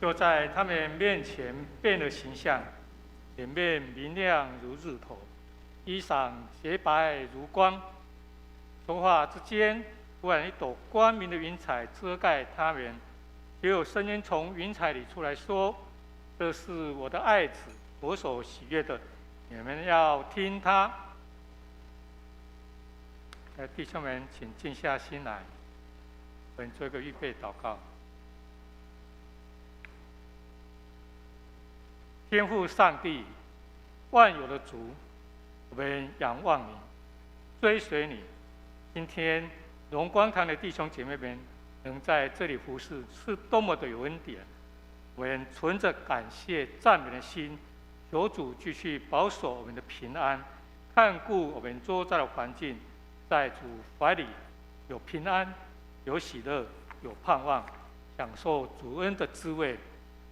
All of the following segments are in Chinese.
就在他们面前变了形象，脸面明亮如日头，衣裳洁白如光。说话之间，忽然一朵光明的云彩遮盖他们，也有声音从云彩里出来说：“这是我的爱子，我所喜悦的，你们要听他。”弟兄们，请静下心来，我们做一个预备祷告。天父上帝，万有的主，我们仰望你，追随你。今天荣光堂的弟兄姐妹们能在这里服侍，是多么的有恩典！我们存着感谢赞美的心，求主继续保守我们的平安，看顾我们周遭的环境，在主怀里有平安，有喜乐，有盼望，享受主恩的滋味。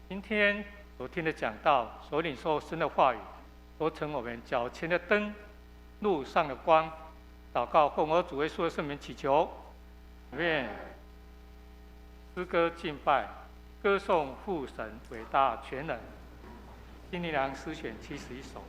今天所听的讲道，所领受神的话语，都成我们脚前的灯，路上的光。祷告奉我主耶稣的圣名祈求，愿诗歌敬拜，歌颂父神伟大全能。金灵良诗选71首。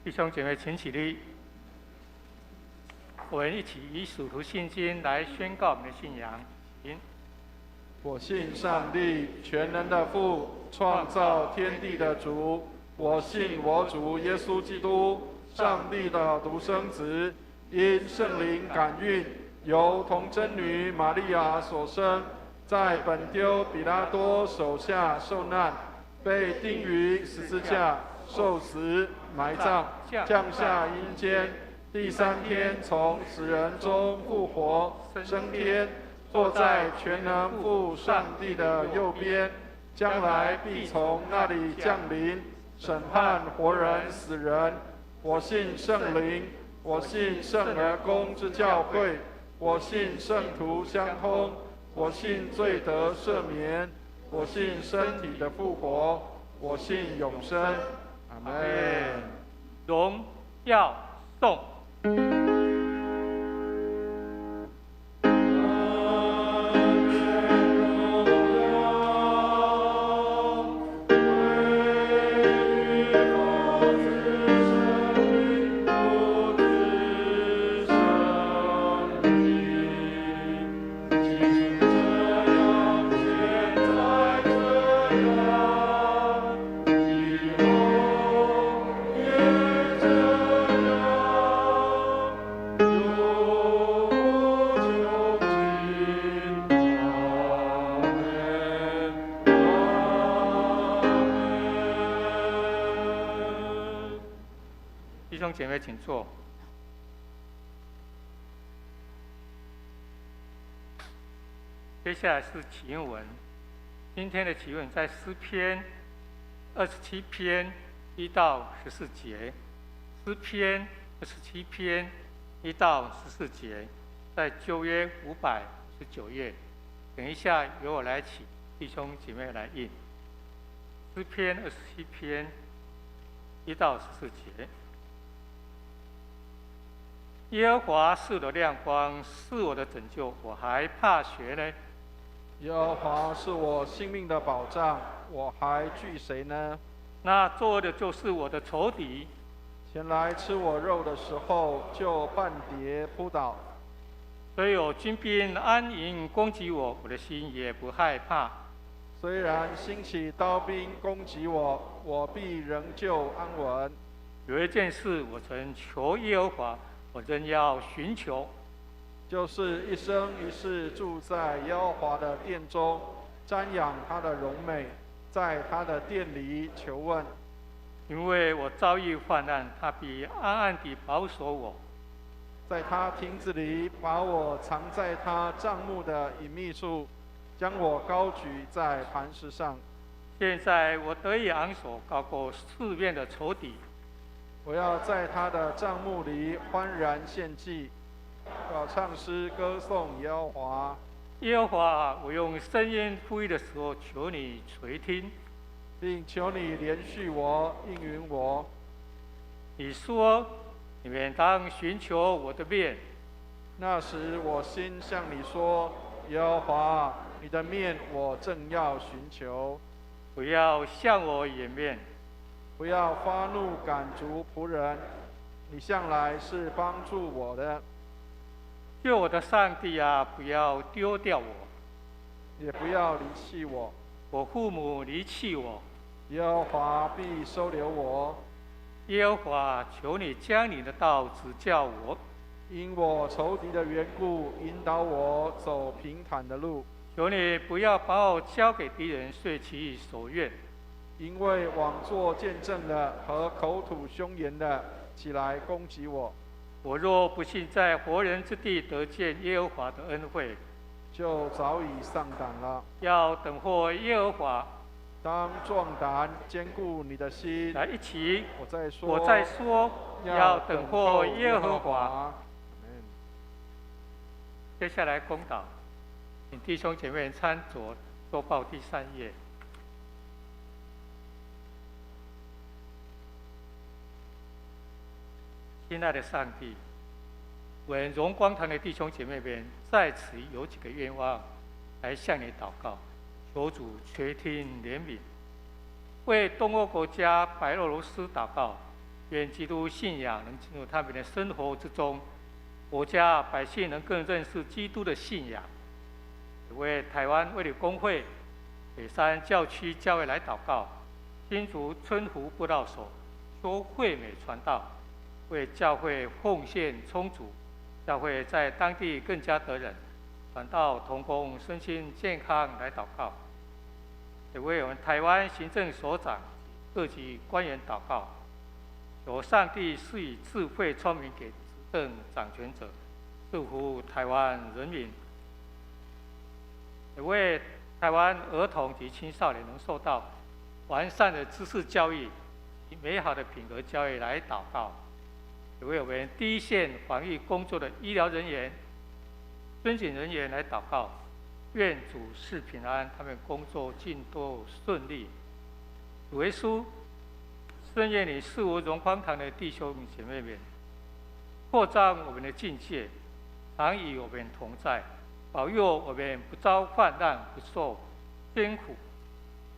弟兄姐妹，请起立。我们一起以属徒信经来宣告我们的信仰。我信上帝，全能的父，创造天地的主。我信我主耶稣基督，上帝的独生子，因圣灵感孕，由童贞女玛利亚所生，在本丢彼拉多手下受难，被钉于十字架，受死，埋葬，降下阴间，第3天从死人中复活，升天，坐在全能父上帝的右边，将来必从那里降临，审判活人死人。我信圣灵，我信圣而公之教会，我信圣徒相通，我信罪得赦免，我信身体的复活，我信永生。阿门。荣耀颂。我兄姐妹，请坐。接下来是祈愿文，今天的祈愿在诗篇27篇1到14节，诗篇27篇1到14节，在旧约559页。等一下由我来起，弟兄姐妹来应。诗篇27篇1到14节。耶和华是我的亮光，是我的拯救，我还怕谁呢？耶和华是我性命的保障，我还惧谁呢？那作恶的就是我的仇敌，前来吃我肉的时候，就半跌扑倒。虽有军兵安营攻击我，我的心也不害怕。虽然兴起刀兵攻击我，我必仍旧安稳。有一件事我曾求耶和华，我仍要寻求，就是一生一世住在耶和华的殿中，瞻仰他的荣美，在他的殿里求问。因为我遭遇患难，他必暗暗地保守我。在他亭子里把我藏在他帐幕的隐秘处，将我高举在磐石上。现在我得以昂首，高过四面的仇敌。我要在他的帐幕里欢然献祭，要唱诗歌颂耶和华。耶和华，我用声音呼吁的时候，求你垂听，并求你连续我，应允我。你说，你们当寻求我的面。那时我心向你说：耶和华，你的面我正要寻求。不要向我掩面，不要发怒赶逐仆人，你向来是帮助我的。救我的上帝啊，不要丢掉我，也不要离弃我。我父母离弃我，耶和华必收留我。耶和华，求你将你的道指教我，因我仇敌的缘故，引导我走平坦的路。求你不要把我交给敌人，遂其所愿。因为枉作见证的和口吐凶言的起来攻击我。我若不幸在活人之地得见耶和华的恩惠，就早已丧胆了。要等候耶和华。当壮胆，坚固你的心。来，一起，我再说，要等候耶和华。Amen。接下来公祷，请弟兄姐妹参酌周报第3页。亲爱的上帝，我们荣光堂的弟兄姐妹们在此有几个愿望来向你祷告，求主垂听怜悯。为东欧国家白俄罗斯祷告，愿基督信仰能进入他们的生活之中，国家百姓能更认识基督的信仰。为台湾卫理公会、北山教区教会来祷告，新竹春湖布道所邱惠美传道，为教会奉献充足，教会在当地更加得人，传道同工身心健康来祷告。也为我们台湾行政首长、各级官员祷告，求上帝赐予智慧聪明给执政掌权者，祝福台湾人民。也为台湾儿童及青少年能受到完善的知识教育及美好的品格教育来祷告。也为我们第一线防疫工作的医疗人员、军警人员来祷告，愿主赐平安，他们工作尽都顺利。主耶稣，深愿你是我荣光堂的弟兄姐妹们，扩张我们的境界，常与我们同在，保佑我们不遭患难，不受艰苦，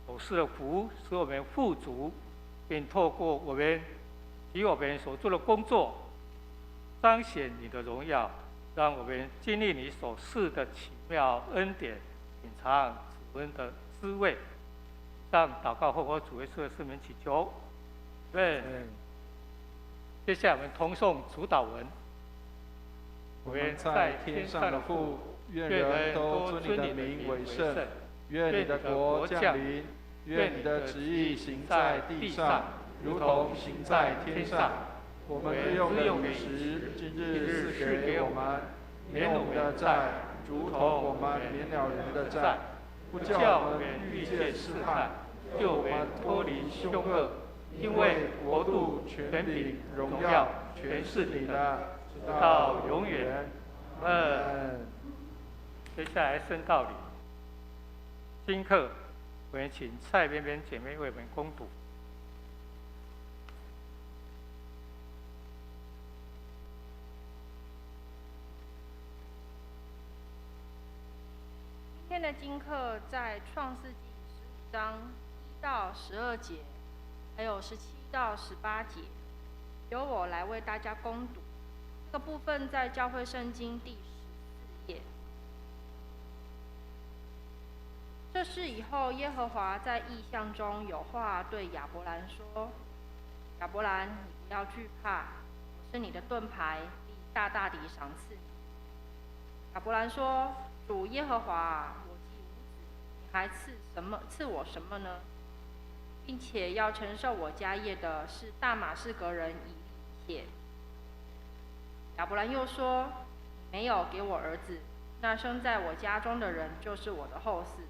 所施的福使我们富足，并透过我们及我们所做的工作，彰显你的荣耀，让我们经历你所赐的奇妙恩典，品尝主恩的滋味。让祷告后，我主耶稣的圣名祈求。接下来我们同诵主祷文。我们在天上的父，愿人都尊你的名为圣。愿你的国降临。愿你的旨意行在地上，如同行在天上。我们日用的饮食，今日赐给我们，免我们的债，如同我们免了人的债，不叫我们遇见试探，救我们脱离凶恶。因为国度、权柄、荣耀，全是你的，直到永远。接下来圣道礼，今课我们请蔡边边姐妹为我们恭读。今天的经课在创世纪15章1到12节，还有17到18节，由我来为大家恭读。这个部分在教会圣经第14页。这事以后，耶和华在异象中有话对亚伯兰说：“亚伯兰，你不要惧怕，我是你的盾牌，必大大地赏赐你。”亚伯兰说：“主耶和华啊，我既无子，你还赐我什么呢？并且要承受我家业的是大马士革人以利切。”亚伯兰又说：“你没有给我儿子，那生在我家中的人就是我的后嗣。”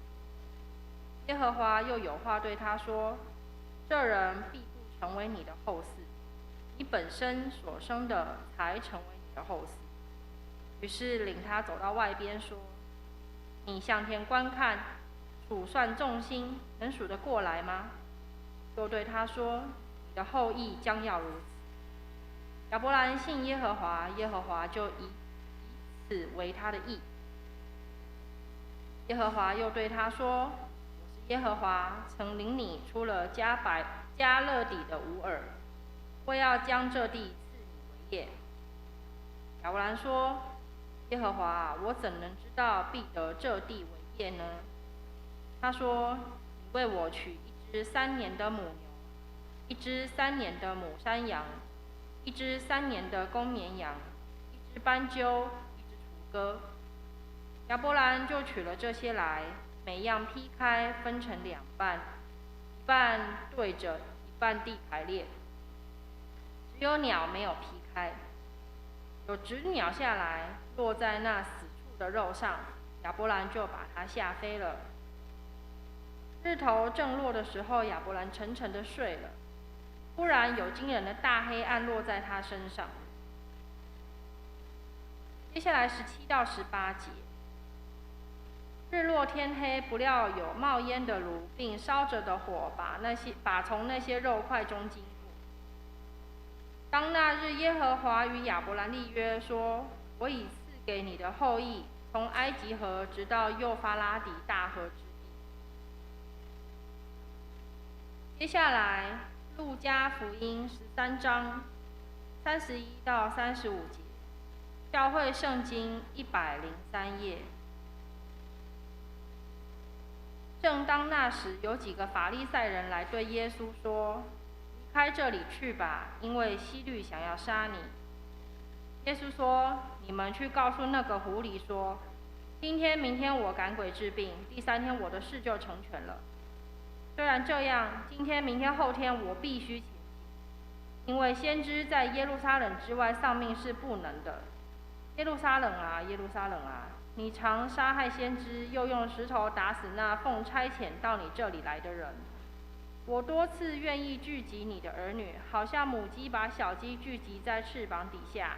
耶和华又有话对他说：“这人必不成为你的后嗣，你本身所生的才成为你的后嗣。”于是领他走到外边说：“你向天观看，数算众星，能数得过来吗？”又对他说：“你的后裔将要如此。”亚伯兰信耶和华，耶和华就以此为他的义。耶和华又对他说：“我是耶和华，曾领你出了加勒底的乌尔，我要将这地赐你为业。”亚伯兰说：“耶和华，我怎能知道必得这地为业呢？”他说：“你为我取一只3年的母牛，一只3年的母山羊，一只3年的公绵羊，一只斑鸠，一只雏鸽。”亚伯兰就取了这些来，每样劈开，分成2半，一半对着，一半地排列。只有鸟没有劈开，有只鸟下来，落在那死处的肉上，亚伯兰就把它吓飞了。日头正落的时候，亚伯兰沉沉的睡了。忽然有惊人的大黑暗落在他身上。接下来17到18节。日落天黑，不料有冒烟的炉，并烧着的火把从那些肉块中经过。当那日，耶和华与亚伯兰立约说：“我已赐给你的后裔，从埃及河直到幼发拉底大河之地。”接下来，路加福音13章31到35节，教会圣经103页。正当那时，有几个法利赛人来对耶稣说：“离开这里去吧，因为希律想要杀你。”耶稣说：“你们去告诉那个狐狸说，今天、明天我赶鬼治病，第3天我的事就成全了。虽然这样，今天、明天、后天我必须前行，因为先知在耶路撒冷之外丧命是不能的。耶路撒冷啊，耶路撒冷啊！你常杀害先知，又用石头打死那奉差遣到你这里来的人。我多次愿意聚集你的儿女，好像母鸡把小鸡聚集在翅膀底下，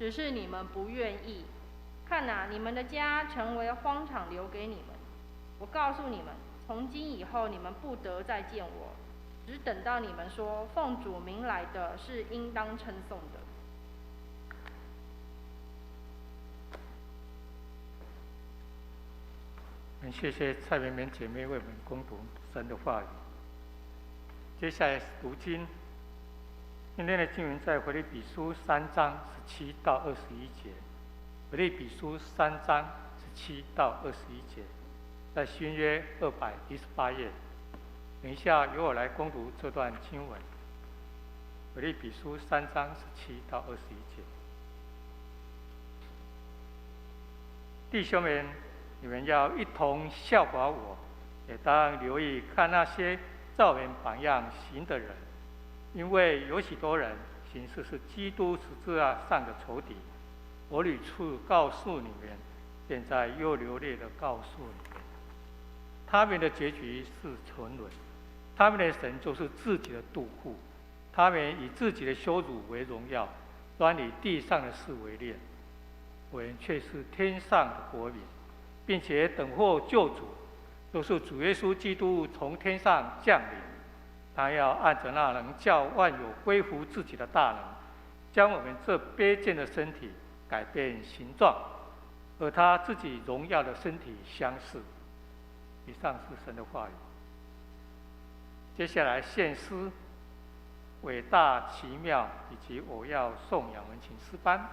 只是你们不愿意。看哪，你们的家成为荒场，留给你们。我告诉你们，从今以后你们不得再见我，只等到你们说奉主名来的是应当称颂的。”谢谢蔡绵绵姐妹为我们恭读神的话语。接下来读经，今天的经文在腓立比书3章17到21节。腓立比书3章17到21节，在新约218页。等一下由我来恭读这段经文。腓立比书3章17到21节。弟兄们，你们要一同效法我，也当留意看那些照人榜样行的人，因为有许多人形式是基督十字架上的仇敌。我屡次告诉你们，现在又流泪的告诉你们，他们的结局是沉沦，他们的神就是自己的妒户，他们以自己的羞辱为荣耀，专以地上的事为念。我们却是天上的国民，并且等候救主，就是主耶稣基督从天上降临。他要按着那能叫万有归服自己的大能，将我们这卑贱的身体改变形状，和他自己荣耀的身体相似。以上是神的话语。接下来献诗伟大奇妙以及我要颂扬文琴诗班。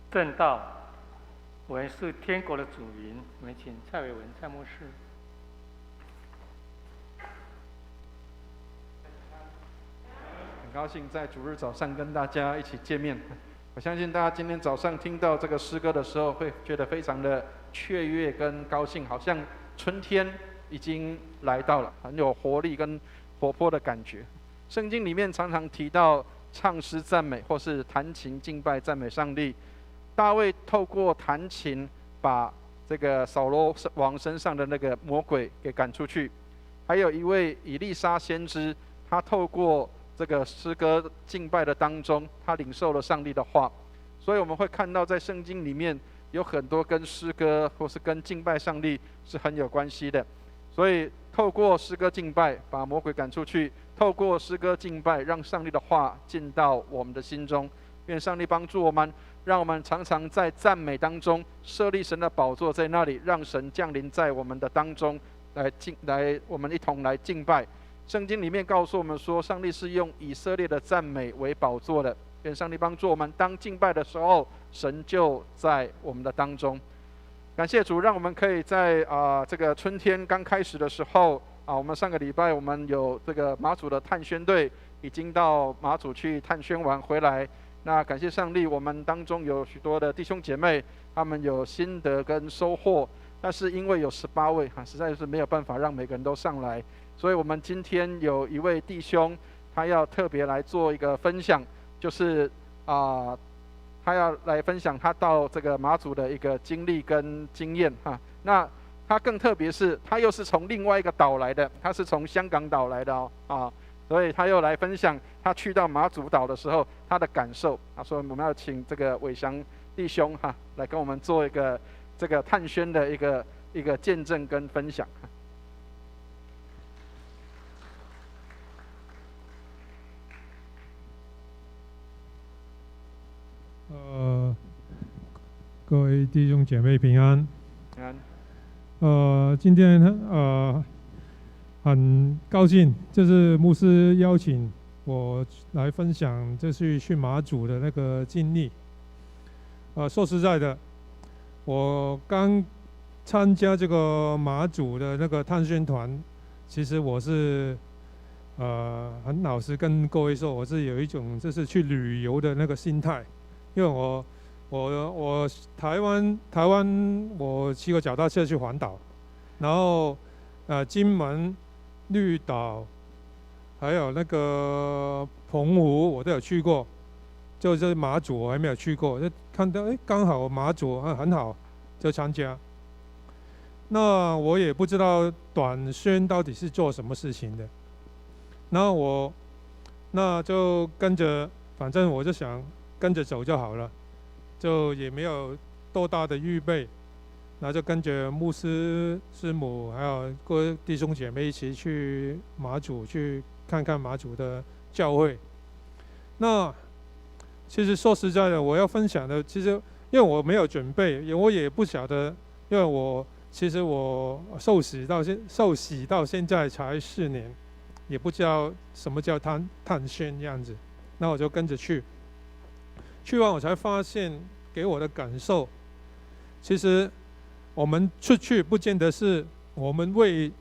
正道，我们是天国的主人。我们请蔡伟文蔡牧师。很高兴在主日早上跟大家一起见面。我相信大家今天早上听到这个诗歌的时候，会觉得非常的雀跃跟高兴，好像春天已经来到了，很有活力跟活泼的感觉。圣经里面常常提到唱诗赞美，或是弹琴敬拜赞美上帝。大卫透过弹琴，把这个扫罗王身上的那个魔鬼给赶出去。还有一位以利沙先知，他透过这个诗歌敬拜的当中，他领受了上帝的话。所以我们会看到在圣经里面有很多跟诗歌或是跟敬拜上帝是很有关系的。所以透过诗歌敬拜把魔鬼赶出去，透过诗歌敬拜让上帝的话进到我们的心中。愿上帝帮助我们，让我们常常在赞美当中设立神的宝座在那里，让神降临在我们的当中，我们一同来敬拜。圣经里面告诉我们说，上帝是用以色列的赞美为宝座的。愿上帝帮助我们，当敬拜的时候，神就在我们的当中。感谢主，让我们可以在这个春天刚开始的时候我们上个礼拜我们有这个马祖的探宣队已经到马祖去探宣完回来。那感谢上帝，我们当中有许多的弟兄姐妹，他们有心得跟收获，但是因为有18位实在是没有办法让每个人都上来，所以我们今天有一位弟兄，他要特别来做一个分享，就是他要来分享他到这个马祖的一个经历跟经验那他更特别是，他又是从另外一个岛来的，他是从香港岛来的所以他又来分享他去到马祖岛的时候他的感受。所以我们要请这个伟翔弟兄来跟我们做一个这个探宣的一个见证跟分享。各位弟兄姐妹平安。平安。今天很高兴，就是牧师邀请我来分享这次去马祖的那个经历。说实在的，我刚参加这个马祖的那个探宣团，其实我是很老实跟各位说，我是有一种就是去旅游的那个心态，因为我台湾我骑过脚踏车去环岛，然后金门、绿岛，还有那个澎湖我都有去过，就是马祖我还没有去过，就看到刚好马祖很好，就参加。那我也不知道短宣到底是做什么事情的，然后那就跟着，反正我就想跟着走就好了，就也没有多大的预备，那就跟着牧师师母还有各位弟兄姐妹一起去马祖去看看马祖的教会。那其实说实在的，我要分享的，其实因为我没有准备，我也不晓得，因为其实我受洗到现在才4年，也不知道什么叫探宣这样子，那我就跟着去完我才发现，给我的感受，其实我们出去不见得是我们为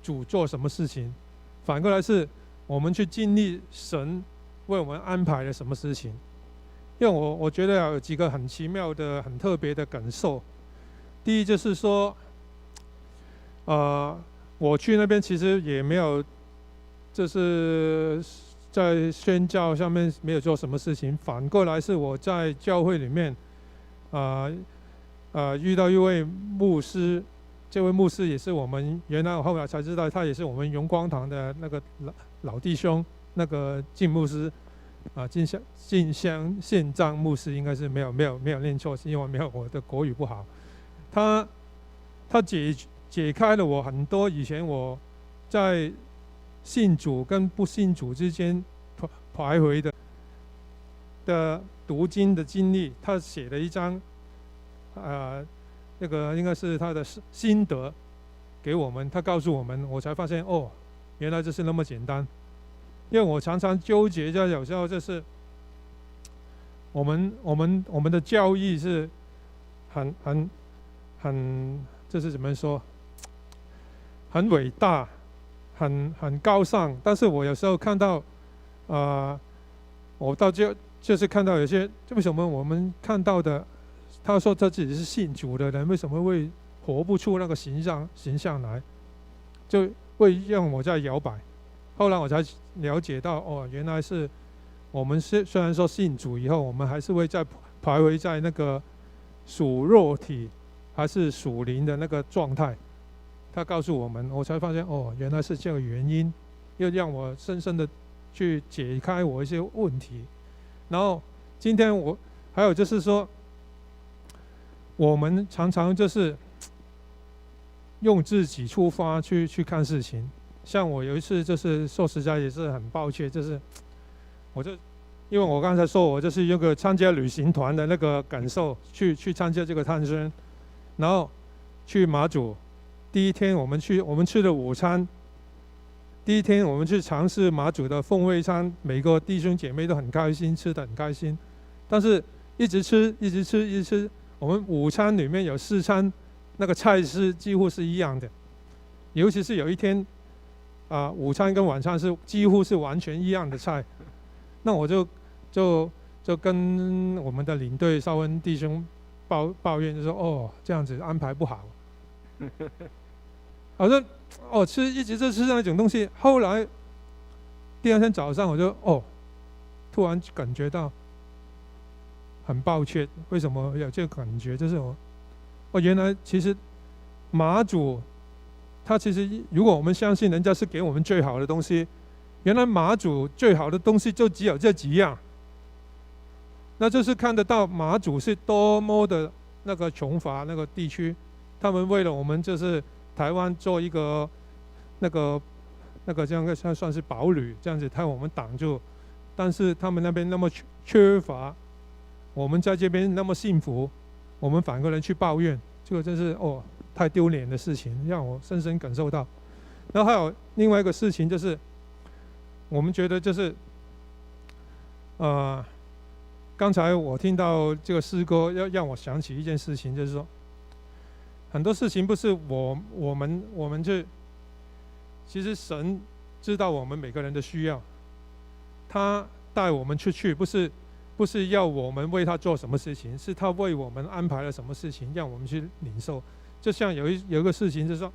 主做什么事情，反过来是我们去经历神为我们安排了什么事情。因为我觉得有几个很奇妙的、很特别的感受。第一就是说，我去那边其实也没有，就是在宣教上面没有做什么事情，反过来是我在教会里面，遇到一位牧师，这位牧师也是我们原来我后来才知道，他也是我们荣光堂的那个老弟兄，那个靳牧师，进香宪章牧师应该是没有念错，是因为没有我的国语不好。他解开了我很多以前我在信主跟不信主之间徘徊的读经的经历。他写了一张那个应该是他的心得给我们，他告诉我们，我才发现原来这是那么简单。因为我常常纠结，有时候就是我们的教义是很，这是怎么说？很伟大，很高尚。但是我有时候看到，我就是看到有些，为什么我们看到的，他说他自己是信主的人，为什么会活不出那个形象来，就会让我在摇摆。后来我才了解到，哦，原来是我们虽然说信主以后，我们还是会再徘徊在那个属肉体还是属灵的那个状态。他告诉我们，我才发现，哦，原来是这个原因，又让我深深的去解开我一些问题。然后今天我还有就是说，我们常常就是用自己出发去看事情。像我有一次就是说实在也是很抱歉，就是因为我刚才说我就是有个参加旅行团的那个感受，去参加这个探宣，然后去马祖。第一天我们吃的午餐，第一天我们去尝试马祖的风味餐，每个弟兄姐妹都很开心，吃得很开心。但是一直吃，我们午餐里面有4餐，那个菜是几乎是一样的，尤其是有一天，午餐跟晚餐是几乎是完全一样的菜。那我就跟我们的领队邵恩弟兄抱怨，就说哦，这样子安排不好。好像一直吃那种东西。后来第2天早上我就突然感觉到很抱歉，为什么有这个感觉？就是原来其实马祖他其实如果我们相信人家是给我们最好的东西，原来马祖最好的东西就只有这几样。那就是看得到马祖是多么的那个穷乏那个地区，他们为了我们就是台湾做一个那个这样算是堡垒，这样子替我们挡住。但是他们那边那么缺乏，我们在这边那么幸福，我们反过来去抱怨，这个真是太丢脸的事情，让我深深感受到。然后还有另外一个事情就是，我们觉得就是刚才我听到这个诗歌，要让我想起一件事情，就是说，很多事情不是我们其实神知道我们每个人的需要，他带我们出去，不是要我们为他做什么事情，是他为我们安排了什么事情，让我们去领受。就像有一个事情，就是说，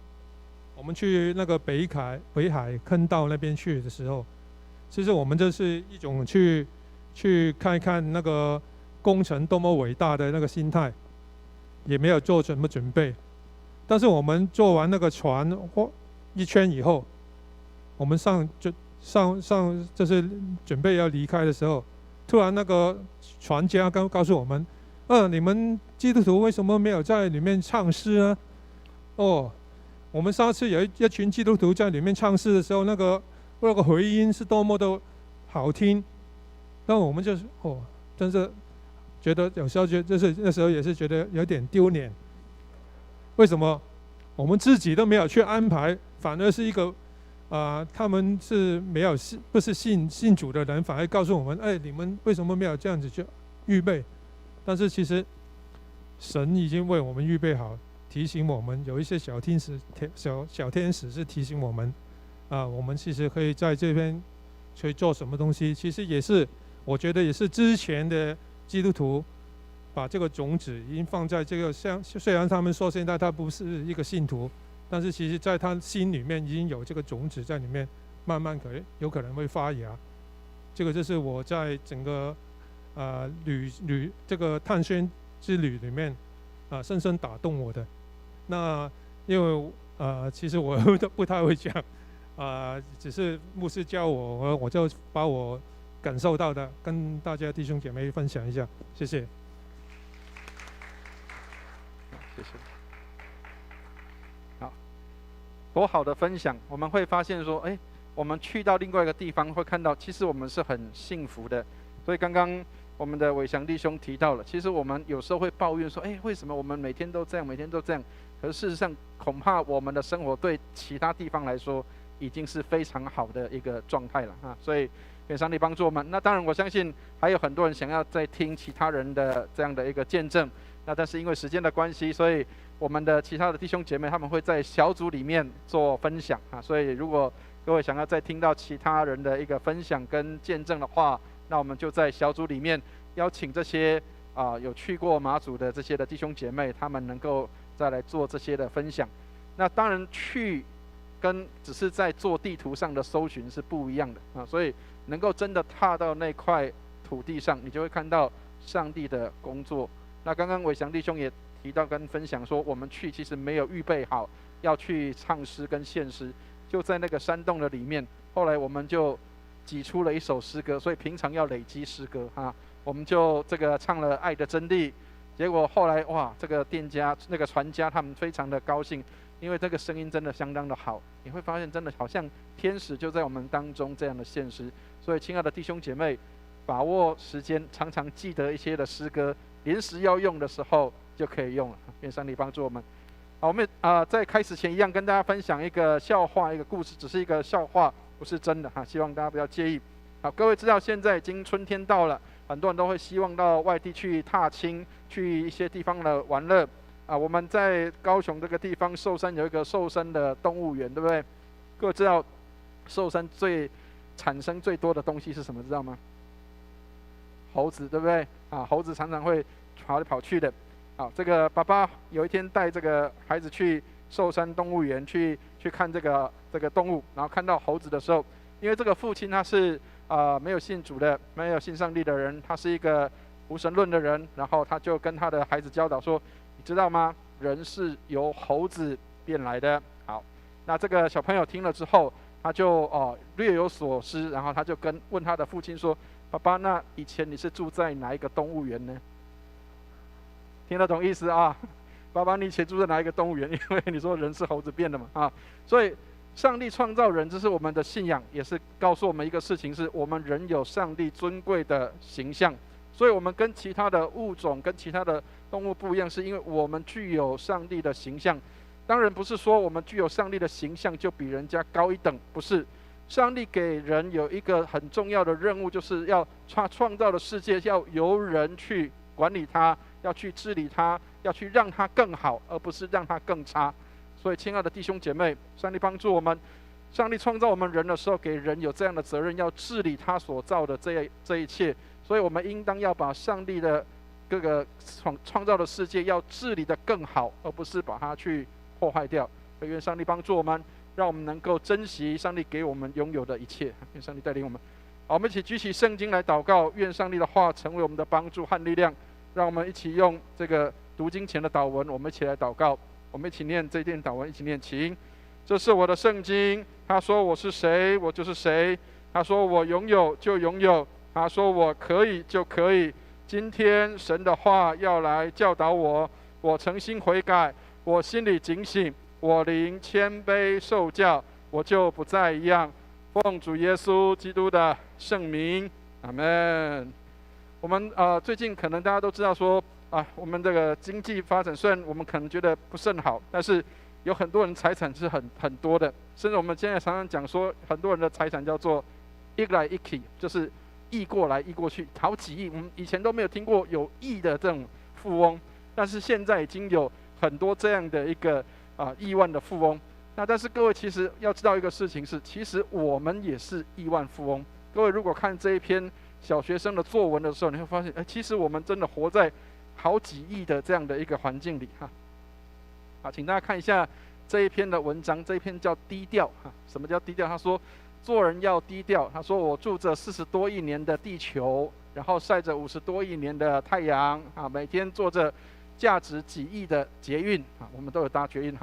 我们去那个北海坑道那边去的时候，其实我们这是一种去看一看那个工程多么伟大的那个心态，也没有做什么准备。但是我们做完那个船一圈以后，我们就是准备要离开的时候，突然那个船家告诉我们，你们基督徒为什么没有在里面唱诗呢？我们上次有一群基督徒在里面唱诗的时候，那个回音是多么的好听。那我们就是真是觉得有时候那时候也是觉得有点丢脸。为什么我们自己都没有去安排，反而是一个他们是不是信主的人，反而告诉我们，你们为什么没有这样子去预备？但是其实神已经为我们预备好，提醒我们有一些小天使是提醒我们，我们其实可以在这边去做什么东西。其实也是我觉得也是之前的基督徒把这个种子已经放在这个虽然他们说现在他不是一个信徒，但是其实在他心里面已经有这个种子在里面，慢慢有可能会发芽。这个就是我在整个这个探宣之旅里面深深打动我的。那因为其实我都不太会讲，只是牧师教我就把我感受到的跟大家弟兄姐妹分享一下，谢谢。谢谢。好，多好的分享！我们会发现说，我们去到另外一个地方，会看到其实我们是很幸福的。所以刚刚我们的伟翔弟兄提到了，其实我们有时候会抱怨说，为什么我们每天都这样，每天都这样？可是事实上，恐怕我们的生活对其他地方来说，已经是非常好的一个状态了啊！所以愿上帝帮助我们。那当然，我相信还有很多人想要再听其他人的这样的一个见证。那但是因为时间的关系，所以我们的其他的弟兄姐妹他们会在小组里面做分享啊。所以如果各位想要再听到其他人的一个分享跟见证的话，那我们就在小组里面邀请这些有去过马祖的这些的弟兄姐妹，他们能够再来做这些的分享。那当然去跟只是在做地图上的搜寻是不一样的啊，所以能够真的踏到那块土地上，你就会看到上帝的工作。那刚刚伟翔弟兄也提到跟分享说，我们去其实没有预备好要去唱诗跟献诗，就在那个山洞的里面，后来我们就挤出了一首诗歌，所以平常要累积诗歌哈，我们就这个唱了《爱的真谛》，结果后来哇，这个店家那个传家他们非常的高兴，因为这个声音真的相当的好，你会发现真的好像天使就在我们当中这样的现实。所以亲爱的弟兄姐妹，把握时间，常常记得一些的诗歌，临时要用的时候就可以用了。愿上帝帮助我们。好，我们在开始前一样跟大家分享一个笑话，一个故事，只是一个笑话，不是真的哈，希望大家不要介意。好，各位知道现在已经春天到了，很多人都会希望到外地去踏青，去一些地方的玩乐。我们在高雄这个地方寿山有一个寿山的动物园，对不对？各位知道寿山产生最多的东西是什么？知道吗？猴子，对不对？猴子常常会跑来跑去的。好，这个爸爸有一天带这个孩子去寿山动物园去看这个动物，然后看到猴子的时候，因为这个父亲他是没有信主的，没有信上帝的人，他是一个无神论的人，然后他就跟他的孩子教导说，你知道吗？人是由猴子变来的。好，那这个小朋友听了之后，他就略有所思，然后他就问他的父亲说，爸爸，那以前你是住在哪一个动物园呢？听得懂意思啊？爸爸，你以前住在哪一个动物园？因为你说人是猴子变的嘛，所以上帝创造人，这是我们的信仰，也是告诉我们一个事情，是我们人有上帝尊贵的形象，所以我们跟其他的物种、跟其他的动物不一样，是因为我们具有上帝的形象。当然不是说我们具有上帝的形象就比人家高一等，不是。上帝给人有一个很重要的任务，就是要创造的世界要由人去管理它，要去治理它，要去让它更好，而不是让它更差。所以亲爱的弟兄姐妹，上帝帮助我们，上帝创造我们人的时候，给人有这样的责任，要治理他所造的这一切。所以我们应当要把上帝的各个创造的世界要治理得更好，而不是把它去破坏掉。愿上帝帮助我们，让我们能够珍惜上帝给我们拥有的一切。愿上帝带领我们。好，我们一起举起圣经来祷告，愿上帝的话成为我们的帮助和力量。让我们一起用这个读经前的祷文，我们一起来祷告。我们一起念这一段祷文，一起念，请。这是我的圣经，他说我是谁，我就是谁。他说我拥有就拥有，他说我可以就可以。今天神的话要来教导我，我诚心悔改，我心里警醒，我灵谦卑受教，我就不再一样。奉主耶稣基督的圣名，阿们。我们最近可能大家都知道说我们这个经济发展虽然我们可能觉得不甚好，但是有很多人财产是很多的，甚至我们现在常常讲说，很多人的财产叫做一来一去，就是亿过来亿过去，好几亿。我们以前都没有听过有亿的这种富翁，但是现在已经有很多这样的一个亿万的富翁。那但是各位其实要知道一个事情是，其实我们也是亿万富翁。各位如果看这一篇小学生的作文的时候，你会发现，其实我们真的活在好几亿的这样的一个环境里哈。好，请大家看一下这一篇的文章，这一篇叫低调哈。什么叫低调？他说做人要低调。他说我住着40多亿年的地球，然后晒着50多亿年的太阳每天坐着价值几亿的捷运我们都有搭捷运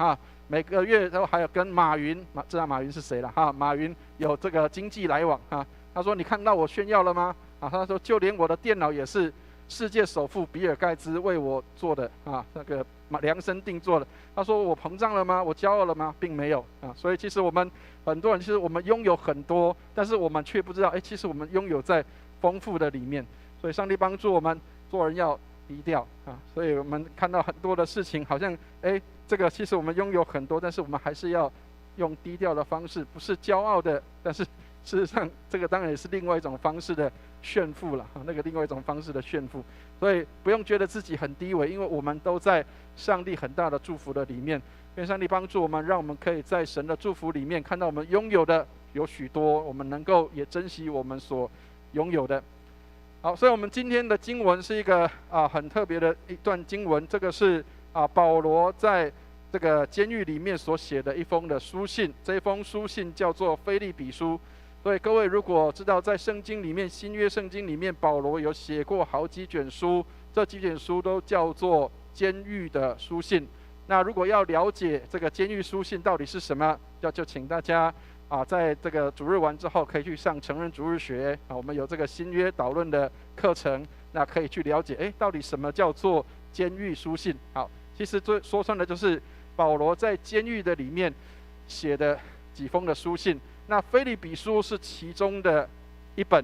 每个月都还有跟马云，知道马云是谁了马云有这个经济来往他说你看到我炫耀了吗他说就连我的电脑也是世界首富比尔盖茨为我做的那个量身定做的。他说我膨胀了吗？我骄傲了吗？并没有所以其实我们很多人其实我们拥有很多，但是我们却不知道其实我们拥有在丰富的里面。所以上帝帮助我们做人要低调所以我们看到很多的事情好像这个其实我们拥有很多，但是我们还是要用低调的方式，不是骄傲的，但是事实上，这个当然也是另外一种方式的炫富了，那个另外一种方式的炫富。所以不用觉得自己很低微，因为我们都在上帝很大的祝福的里面。愿上帝帮助我们，让我们可以在神的祝福里面看到我们拥有的有许多，我们能够也珍惜我们所拥有的。好，所以我们今天的经文是一个很特别的一段经文，这个是保罗在这个监狱里面所写的一封的书信，这封书信叫做腓立比书。所以各位如果知道在圣经里面，新约圣经里面保罗有写过好几卷书，这几卷书都叫做监狱的书信。那如果要了解这个监狱书信到底是什么，就请大家在这个主日完之后可以去上成人主日学我们有这个新约导论的课程，那可以去了解到底什么叫做监狱书信。好，其实说穿了就是保罗在监狱的里面写的几封的书信。那腓立比书是其中的一本，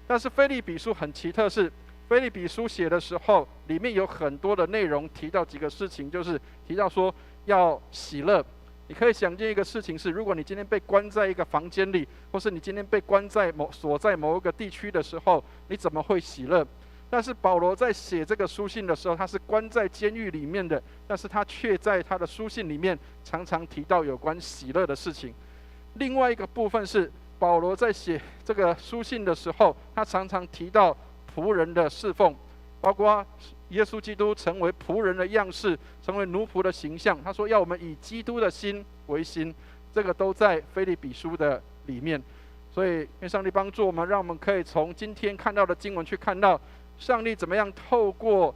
但是腓立比书很奇特，是腓立比书写的时候，里面有很多的内容提到几个事情，就是提到说要喜乐。你可以想见一个事情是，如果你今天被关在一个房间里，或是你今天被关在锁在某一个地区的时候，你怎么会喜乐？但是保罗在写这个书信的时候，他是关在监狱里面的，但是他却在他的书信里面常常提到有关喜乐的事情。另外一个部分是保罗在写这个书信的时候，他常常提到仆人的侍奉，包括耶稣基督成为仆人的样式，成为奴仆的形象。他说要我们以基督的心为心，这个都在腓立比书的里面。所以愿上帝帮助我们，让我们可以从今天看到的经文去看到上帝怎么样透过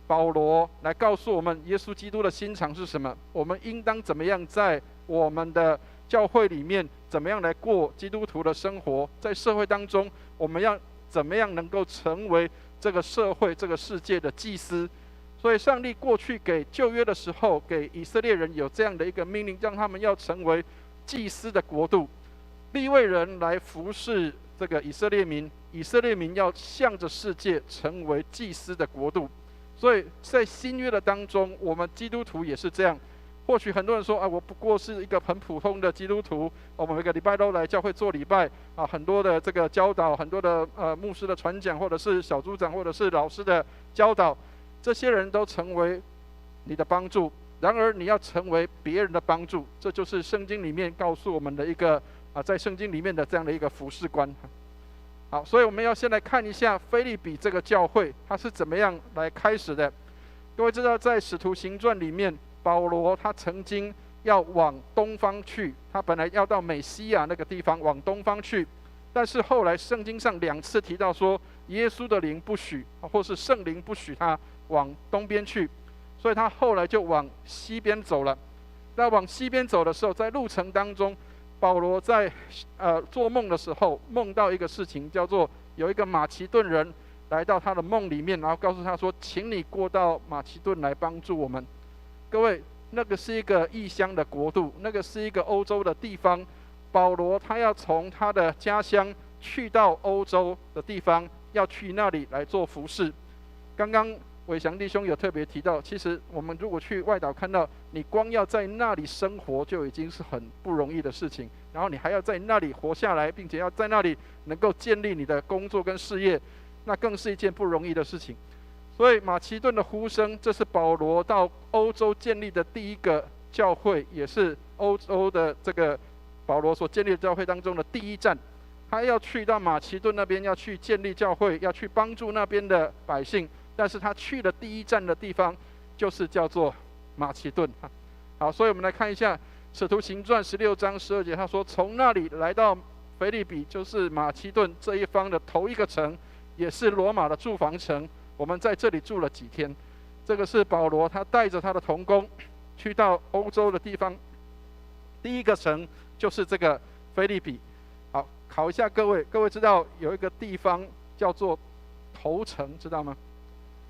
保罗来告诉我们耶稣基督的心肠是什么，我们应当怎么样在我们的教会里面怎么样来过基督徒的生活，在社会当中我们要怎么样能够成为这个社会这个世界的祭司。所以上帝过去给旧约的时候，给以色列人有这样的一个命令，让他们要成为祭司的国度，利未人来服侍这个以色列民，以色列民要向着世界成为祭司的国度。所以在新约的当中，我们基督徒也是这样。或许很多人说我不过是一个很普通的基督徒，我们每个礼拜都来教会做礼拜很多的这个教导，很多的牧师的传讲，或者是小组长，或者是老师的教导，这些人都成为你的帮助。然而你要成为别人的帮助，这就是圣经里面告诉我们的一个在圣经里面的这样的一个服事观。好，所以我们要先来看一下腓立比这个教会它是怎么样来开始的。各位知道在使徒行传里面，保罗他曾经要往东方去，他本来要到美西亚那个地方往东方去，但是后来圣经上2次提到说耶稣的灵不许，或是圣灵不许他往东边去，所以他后来就往西边走了。那往西边走的时候，在路程当中，保罗在做梦的时候梦到一个事情，叫做有一个马其顿人来到他的梦里面，然后告诉他说请你过到马其顿来帮助我们。各位，那个是一个异乡的国度，那个是一个欧洲的地方。保罗他要从他的家乡去到欧洲的地方，要去那里来做服事。刚刚伟翔弟兄有特别提到，其实我们如果去外岛看到，你光要在那里生活就已经是很不容易的事情，然后你还要在那里活下来，并且要在那里能够建立你的工作跟事业，那更是一件不容易的事情。所以马其顿的呼声，这是保罗到欧洲建立的第一个教会，也是欧洲的这个保罗所建立的教会当中的第一站。他要去到马其顿那边，要去建立教会，要去帮助那边的百姓。但是他去的第一站的地方，就是叫做马其顿。好，所以我们来看一下使徒行传16章12节，他说从那里来到腓立比，就是马其顿这一方的头一个城，也是罗马的住房城。我们在这里住了几天。这个是保罗他带着他的同工去到欧洲的地方，第一个城就是这个腓立比。好，考一下各位，各位知道有一个地方叫做头城，知道吗？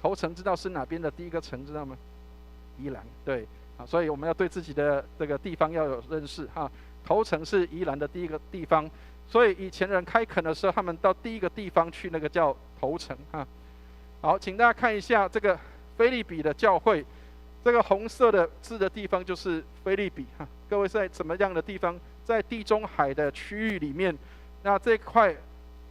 头城知道是哪边的第一个城，知道吗？宜兰，对。所以我们要对自己的这个地方要有认识头城是宜兰的第一个地方，所以以前人开垦的时候，他们到第一个地方去，那个叫头城好，请大家看一下这个腓立比的教会，这个红色的字的地方就是腓立比各位在怎么样的地方？在地中海的区域里面，那这块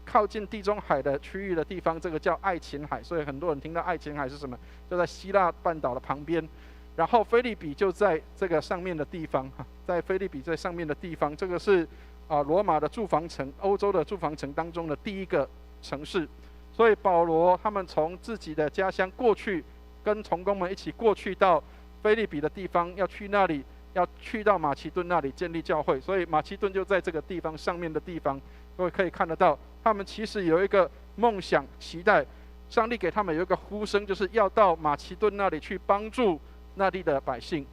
靠近地中海的区域的地方，这个叫爱琴海，所以很多人听到爱琴海是什么，就在希腊半岛的旁边。然后腓立比就在这个上面的地方，在腓立比在上面的地方，这个是罗马的住房城，欧洲的住房城当中的第一个城市。所以保罗他们从自己的家乡过去，跟同工们一起过去到腓立比的地方，要去那里，要去到马其顿那里建立教会。所以马其顿就在这个地方上面的地方，各位可以看得到，他们其实有一个梦想期待，上帝给他们有一个呼声，就是要到马其顿那里去帮助那地的百姓。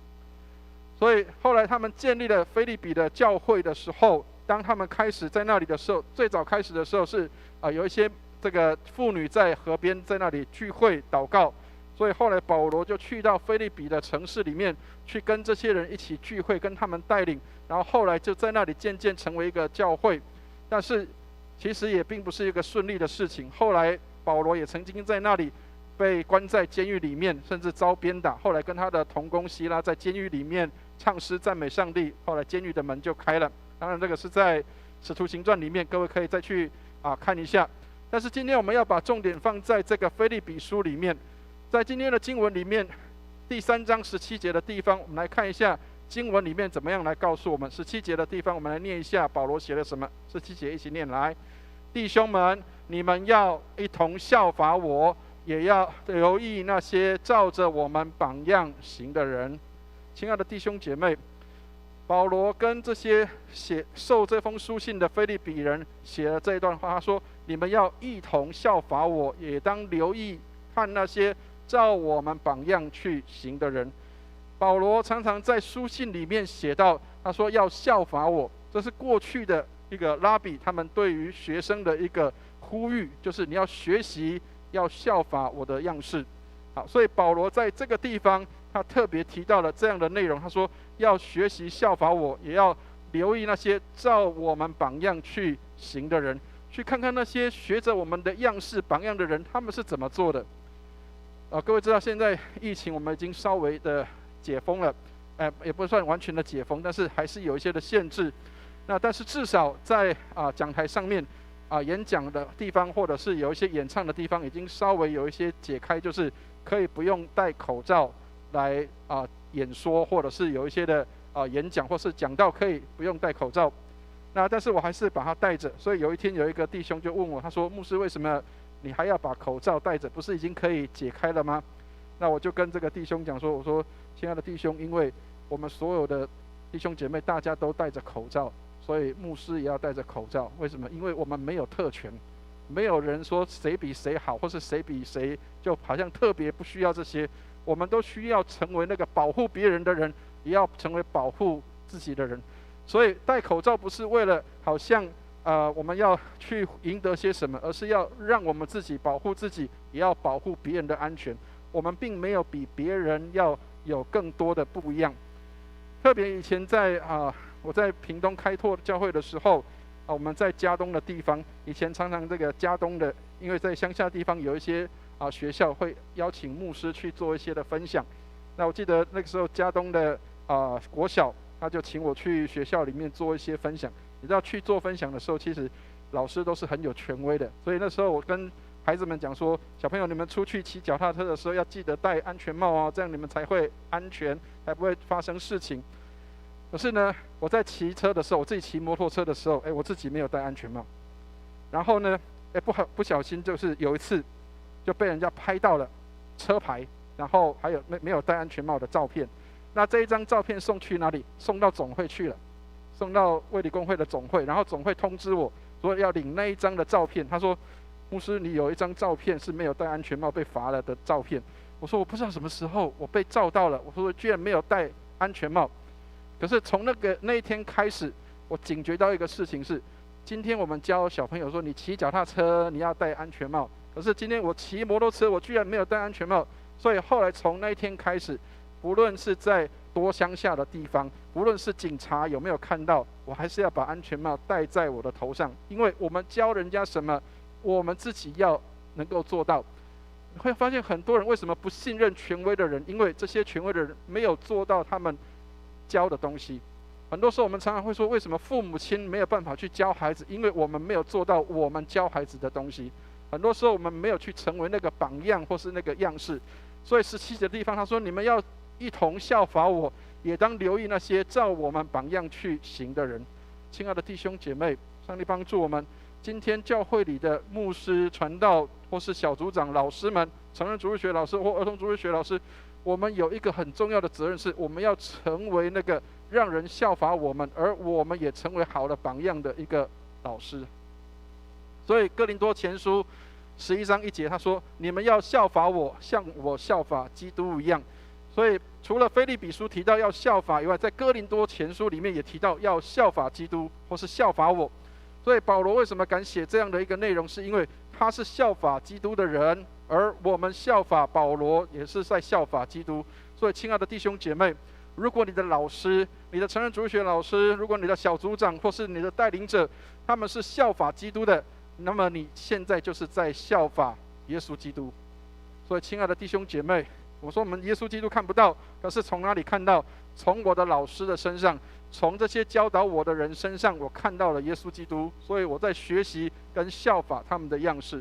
所以后来他们建立了腓立比的教会的时候，当他们开始在那里的时候，最早开始的时候是有一些这个妇女在河边在那里聚会祷告，所以后来保罗就去到腓立比的城市里面去跟这些人一起聚会，跟他们带领，然后后来就在那里渐渐成为一个教会。但是其实也并不是一个顺利的事情，后来保罗也曾经在那里被关在监狱里面，甚至遭鞭打，后来跟他的同工希拉在监狱里面唱诗赞美上帝，后来监狱的门就开了。当然这个是在使徒行传里面，各位可以再去看一下。但是今天我们要把重点放在这个腓立比书里面，在今天的经文里面第3章17节的地方，我们来看一下经文里面怎么样来告诉我们。17节的地方我们来念一下保罗写了什么。17节一起念来：弟兄们，你们要一同效法我，也要留意那些照着我们榜样行的人。亲爱的弟兄姐妹，保罗跟这些受这封书信的腓立比人写了这一段话，他说：你们要一同效法我，也当留意看那些照我们榜样去行的人。保罗常常在书信里面写到，他说要效法我，这是过去的一个拉比他们对于学生的一个呼吁，就是你要学习，要效法我的样式。好，所以保罗在这个地方他特别提到了这样的内容，他说要学习效法我，也要留意那些照我们榜样去行的人，去看看那些学着我们的样式榜样的人，他们是怎么做的。各位知道现在疫情我们已经稍微的解封了，也不算完全的解封，但是还是有一些的限制。但是至少在讲台上面演讲的地方，或者是有一些演唱的地方，已经稍微有一些解开，就是可以不用戴口罩来演说，或者是有一些的演讲或是讲道可以不用戴口罩。但是我还是把它戴着。所以有一天有一个弟兄就问我，他说：牧师，为什么你还要把口罩戴着？不是已经可以解开了吗？那我就跟这个弟兄讲说，我说亲爱的弟兄，因为我们所有的弟兄姐妹大家都戴着口罩，所以牧师也要戴着口罩。为什么？因为我们没有特权，没有人说谁比谁好，或是谁比谁就好像特别不需要这些。我们都需要成为那个保护别人的人，也要成为保护自己的人。所以戴口罩不是为了好像我们要去赢得些什么，而是要让我们自己保护自己，也要保护别人的安全。我们并没有比别人要有更多的不一样。特别以前在我在屏东开拓教会的时候，我们在嘉东的地方，以前常常这个嘉东的，因为在乡下地方有一些学校会邀请牧师去做一些的分享。那我记得那个时候嘉东的国小，他就请我去学校里面做一些分享。你知道去做分享的时候，其实老师都是很有权威的，所以那时候我跟孩子们讲说，小朋友你们出去骑脚踏车的时候要记得戴安全帽哦，这样你们才会安全，才不会发生事情。可是呢，我在骑车的时候，我自己骑摩托车的时候，我自己没有戴安全帽，然后呢，不小心就是有一次就被人家拍到了车牌，然后还有没有戴安全帽的照片。那这一张照片送去哪里？送到总会去了，送到卫理公会的总会，然后总会通知我说要领那一张的照片。他说：牧师，你有一张照片是没有戴安全帽被罚了的照片。我说我不知道什么时候我被照到了，我说居然没有戴安全帽。可是从那一天开始，我警觉到一个事情是，今天我们教小朋友说你骑脚踏车你要戴安全帽，可是今天我骑摩托车我居然没有戴安全帽。所以后来从那一天开始，不论是在多乡下的地方，无论是警察有没有看到，我还是要把安全帽戴在我的头上。因为我们教人家什么，我们自己要能够做到。你会发现很多人为什么不信任权威的人，因为这些权威的人没有做到他们教的东西。很多时候我们常常会说，为什么父母亲没有办法去教孩子？因为我们没有做到我们教孩子的东西。很多时候我们没有去成为那个榜样或是那个样式。所以17节的地方他说，你们要一同效法我，也当留意那些照我们榜样去行的人。亲爱的弟兄姐妹，上帝帮助我们，今天教会里的牧师、传道或是小组长、老师们，成人主日学老师或儿童主日学老师，我们有一个很重要的责任，是我们要成为那个让人效法我们，而我们也成为好的榜样的一个老师。所以哥林多前书11章1节他说，你们要效法我，像我效法基督一样。所以除了腓立比书提到要效法以外，在哥林多前书里面也提到要效法基督或是效法我。所以保罗为什么敢写这样的一个内容，是因为他是效法基督的人，而我们效法保罗也是在效法基督。所以亲爱的弟兄姐妹，如果你的老师、你的成人主日学老师，如果你的小组长或是你的带领者，他们是效法基督的，那么你现在就是在效法耶稣基督。所以亲爱的弟兄姐妹，我说我们耶稣基督看不到，可是从哪里看到？从我的老师的身上，从这些教导我的人身上，我看到了耶稣基督。所以我在学习跟效法他们的样式。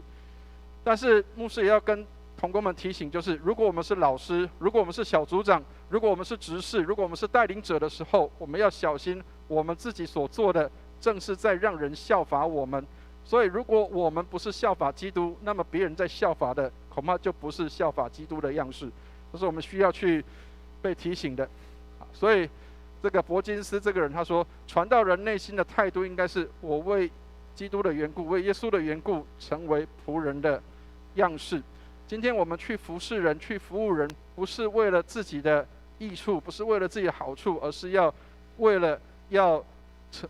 但是牧师也要跟同工们提醒，就是如果我们是老师，如果我们是小组长，如果我们是执事，如果我们是带领者的时候，我们要小心，我们自己所做的正是在让人效法我们。所以如果我们不是效法基督，那么别人在效法的恐怕就不是效法基督的样式，这是我们需要去被提醒的。所以这个伯金斯这个人他说，传道人内心的态度应该是，我为基督的缘故，为耶稣的缘故，成为仆人的样式。今天我们去服侍人，去服务人，不是为了自己的益处，不是为了自己的好处，而是为了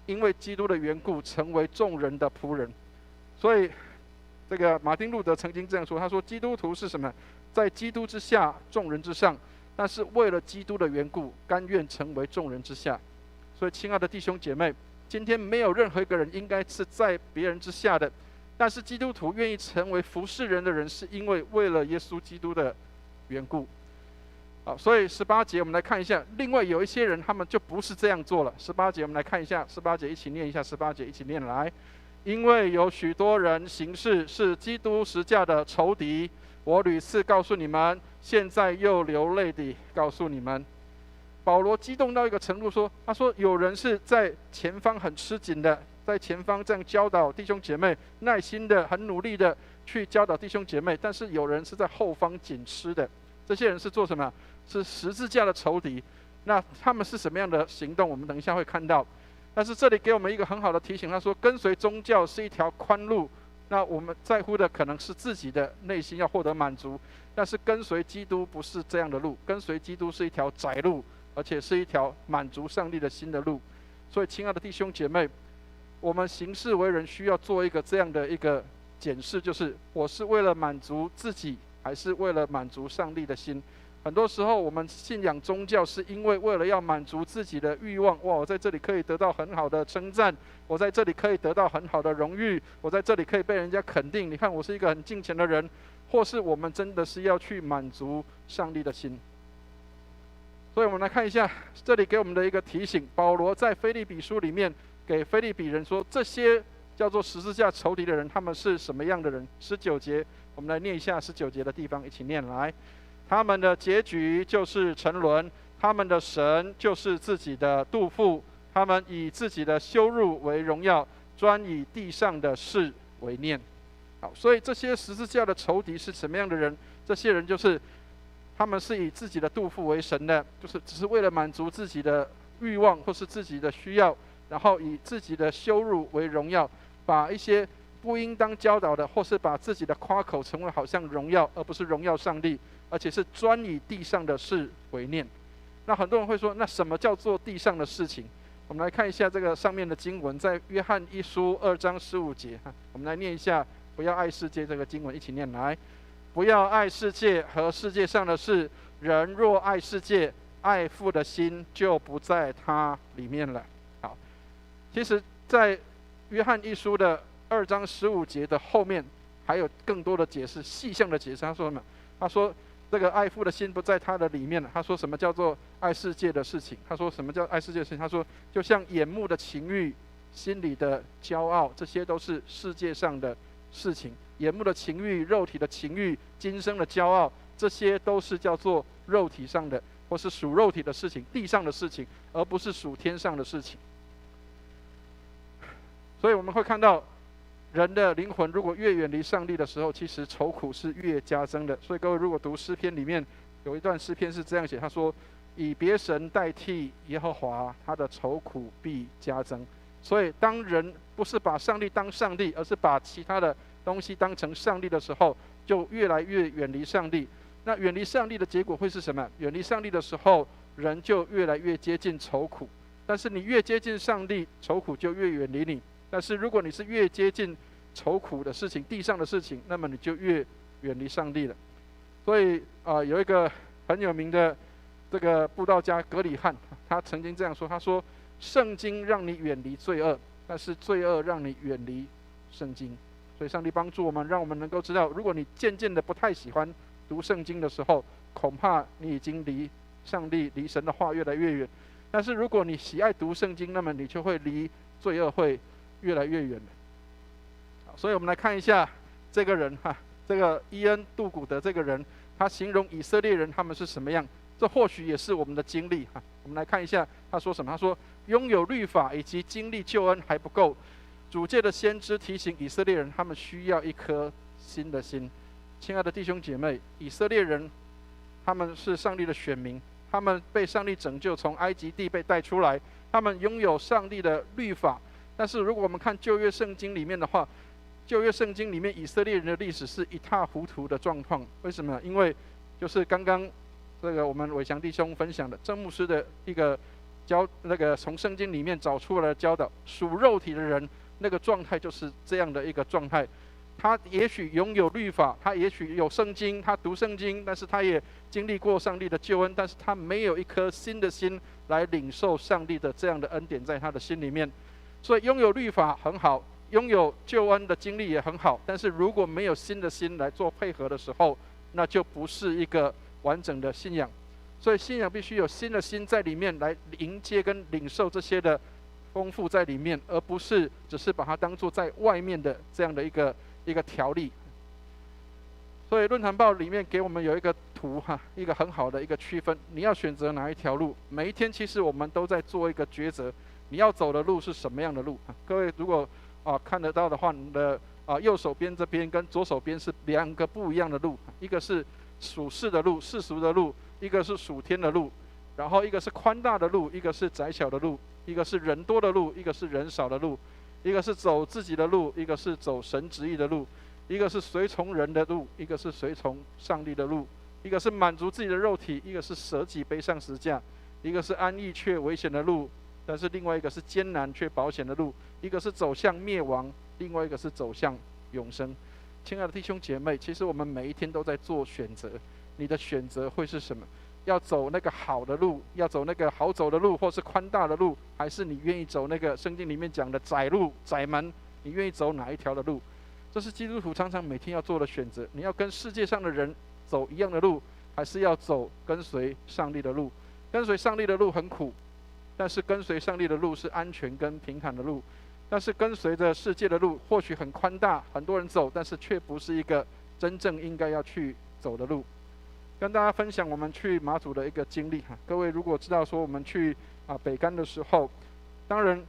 因为基督的缘故，成为众人的仆人。所以这个马丁路德曾经这样说，他说基督徒是什么？在基督之下，众人之上，但是为了基督的缘故，甘愿成为众人之下。所以亲爱的弟兄姐妹，今天没有任何一个人应该是在别人之下的，但是基督徒愿意成为服侍人的人，是因为为了耶稣基督的缘故。好，所以18节我们来看一下，另外有一些人他们就不是这样做了。18节我们来看一下，18节一起念一下，18节一起念来。因为有许多人行事是基督十架的仇敌，我屡次告诉你们，现在又流泪地告诉你们。保罗激动到一个程度说，他说有人是在前方很吃紧的，在前方这样教导弟兄姐妹，耐心的很努力的去教导弟兄姐妹，但是有人是在后方紧吃的。这些人是做什么？是十字架的仇敌。那他们是什么样的行动？我们等一下会看到。但是这里给我们一个很好的提醒，他说跟随宗教是一条宽路，那我们在乎的可能是自己的内心要获得满足，但是跟随基督不是这样的路，跟随基督是一条窄路，而且是一条满足上帝的心的路。所以亲爱的弟兄姐妹，我们行事为人需要做一个这样的一个检视，就是我是为了满足自己，还是为了满足上帝的心？很多时候我们信仰宗教是因为了要满足自己的欲望，哇，我在这里可以得到很好的称赞，我在这里可以得到很好的荣誉，我在这里可以被人家肯定，你看我是一个很敬虔的人，或是我们真的是要去满足上帝的心。所以我们来看一下这里给我们的一个提醒，保罗在腓立比书里面给腓立比人说，这些叫做十字架仇敌的人，他们是什么样的人？19节我们来念一下19节的地方，一起念来。他们的结局就是沉沦，他们的神就是自己的肚腹，他们以自己的羞辱为荣耀，专以地上的事为念。好，所以这些十字架的仇敌是什么样的人？这些人就是他们是以自己的肚腹为神的，就是只是为了满足自己的欲望或是自己的需要，然后以自己的羞辱为荣耀，把一些不应当教导的，或是把自己的夸口成为好像荣耀，而不是荣耀上帝，而且是专以地上的事为念。那很多人会说，那什么叫做地上的事情？我们来看一下这个上面的经文，在约翰一书2章15节，我们来念一下，不要爱世界这个经文，一起念来。不要爱世界和世界上的事，人若爱世界，爱父的心就不在他里面了。好，其实在约翰一书的2章15节的后面还有更多的解释，细项的解释。他说什么？他说这个爱父的心不在他的里面。他说什么叫做爱世界的事情？他说什么叫爱世界的事情？他说就像眼目的情欲、心里的骄傲，这些都是世界上的事情。眼目的情欲、肉体的情欲、今生的骄傲，这些都是叫做肉体上的，或是属肉体的事情、地上的事情，而不是属天上的事情。所以我们会看到，人的灵魂如果越远离上帝的时候，其实愁苦是越加增的。所以各位如果读诗篇里面有一段诗篇是这样写，他说：“以别神代替耶和华，他的愁苦必加增。”所以当人不是把上帝当上帝，而是把其他的东西当成上帝的时候，就越来越远离上帝。那远离上帝的结果会是什么？远离上帝的时候，人就越来越接近愁苦。但是你越接近上帝，愁苦就越远离你。但是如果你是越接近愁苦的事情、地上的事情，那么你就越远离上帝了。所以有一个很有名的这个布道家格里汉，他曾经这样说：“他说，圣经让你远离罪恶，但是罪恶让你远离圣经。”所以上帝帮助我们，让我们能够知道，如果你渐渐的不太喜欢读圣经的时候，恐怕你已经离上帝、离神的话越来越远。但是如果你喜爱读圣经，那么你就会离罪恶会越来越远了。所以我们来看一下这个人这个伊恩·杜古德这个人，他形容以色列人他们是什么样，这或许也是我们的经历我们来看一下他说什么。他说，拥有律法以及经历救恩还不够，主界的先知提醒以色列人，他们需要一颗新的心。亲爱的弟兄姐妹，以色列人他们是上帝的选民，他们被上帝拯救，从埃及地被带出来，他们拥有上帝的律法。但是如果我们看旧约圣经里面的话，旧约圣经里面以色列人的历史是一塌糊涂的状况。为什么？因为就是刚刚这个我们伟翔弟兄分享的郑牧师的一个从圣经里面找出来的教导，属肉体的人那个状态就是这样的一个状态。他也许拥有律法，他也许有圣经，他读圣经，但是他也经历过上帝的救恩，但是他没有一颗新的心来领受上帝的这样的恩典在他的心里面。所以拥有律法很好，拥有救恩的经历也很好，但是如果没有新的心来做配合的时候，那就不是一个完整的信仰。所以信仰必须有新的心在里面来迎接跟领受这些的丰富在里面，而不是只是把它当作在外面的这样的一个条例。所以论坛报里面给我们有一个图一个很好的一个区分，你要选择哪一条路。每一天其实我们都在做一个抉择，你要走的路是什么样的路各位如果看得到的话，你的右手边这边跟左手边是两个不一样的路，一个是属世的路、世俗的路，一个是属天的路，然后一个是宽大的路，一个是窄小的路，一个是人多的路，一个是人少的路，一个是走自己的路，一个是走神旨意的路，一个是随从人的路，一个是随从上帝的路，一个是满足自己的肉体，一个是舍己背上十架，一个是安逸却危险的路，但是另外一个是艰难却保险的路，一个是走向灭亡，另外一个是走向永生。亲爱的弟兄姐妹，其实我们每一天都在做选择，你的选择会是什么？要走那个好的路，要走那个好走的路，或是宽大的路，还是你愿意走那个圣经里面讲的窄路、窄门？你愿意走哪一条的路？这是基督徒常常每天要做的选择。你要跟世界上的人走一样的路，还是要走跟随上帝的路？跟随上帝的路很苦，但是跟随上帝的路是安全跟平坦的路。但是跟随着世界的路或许很宽大，很多人走，但是却不是一个真正应该要去走的路。跟大家分享我们去马祖的一个经历各位如果知道说我们去北竿的时候，当然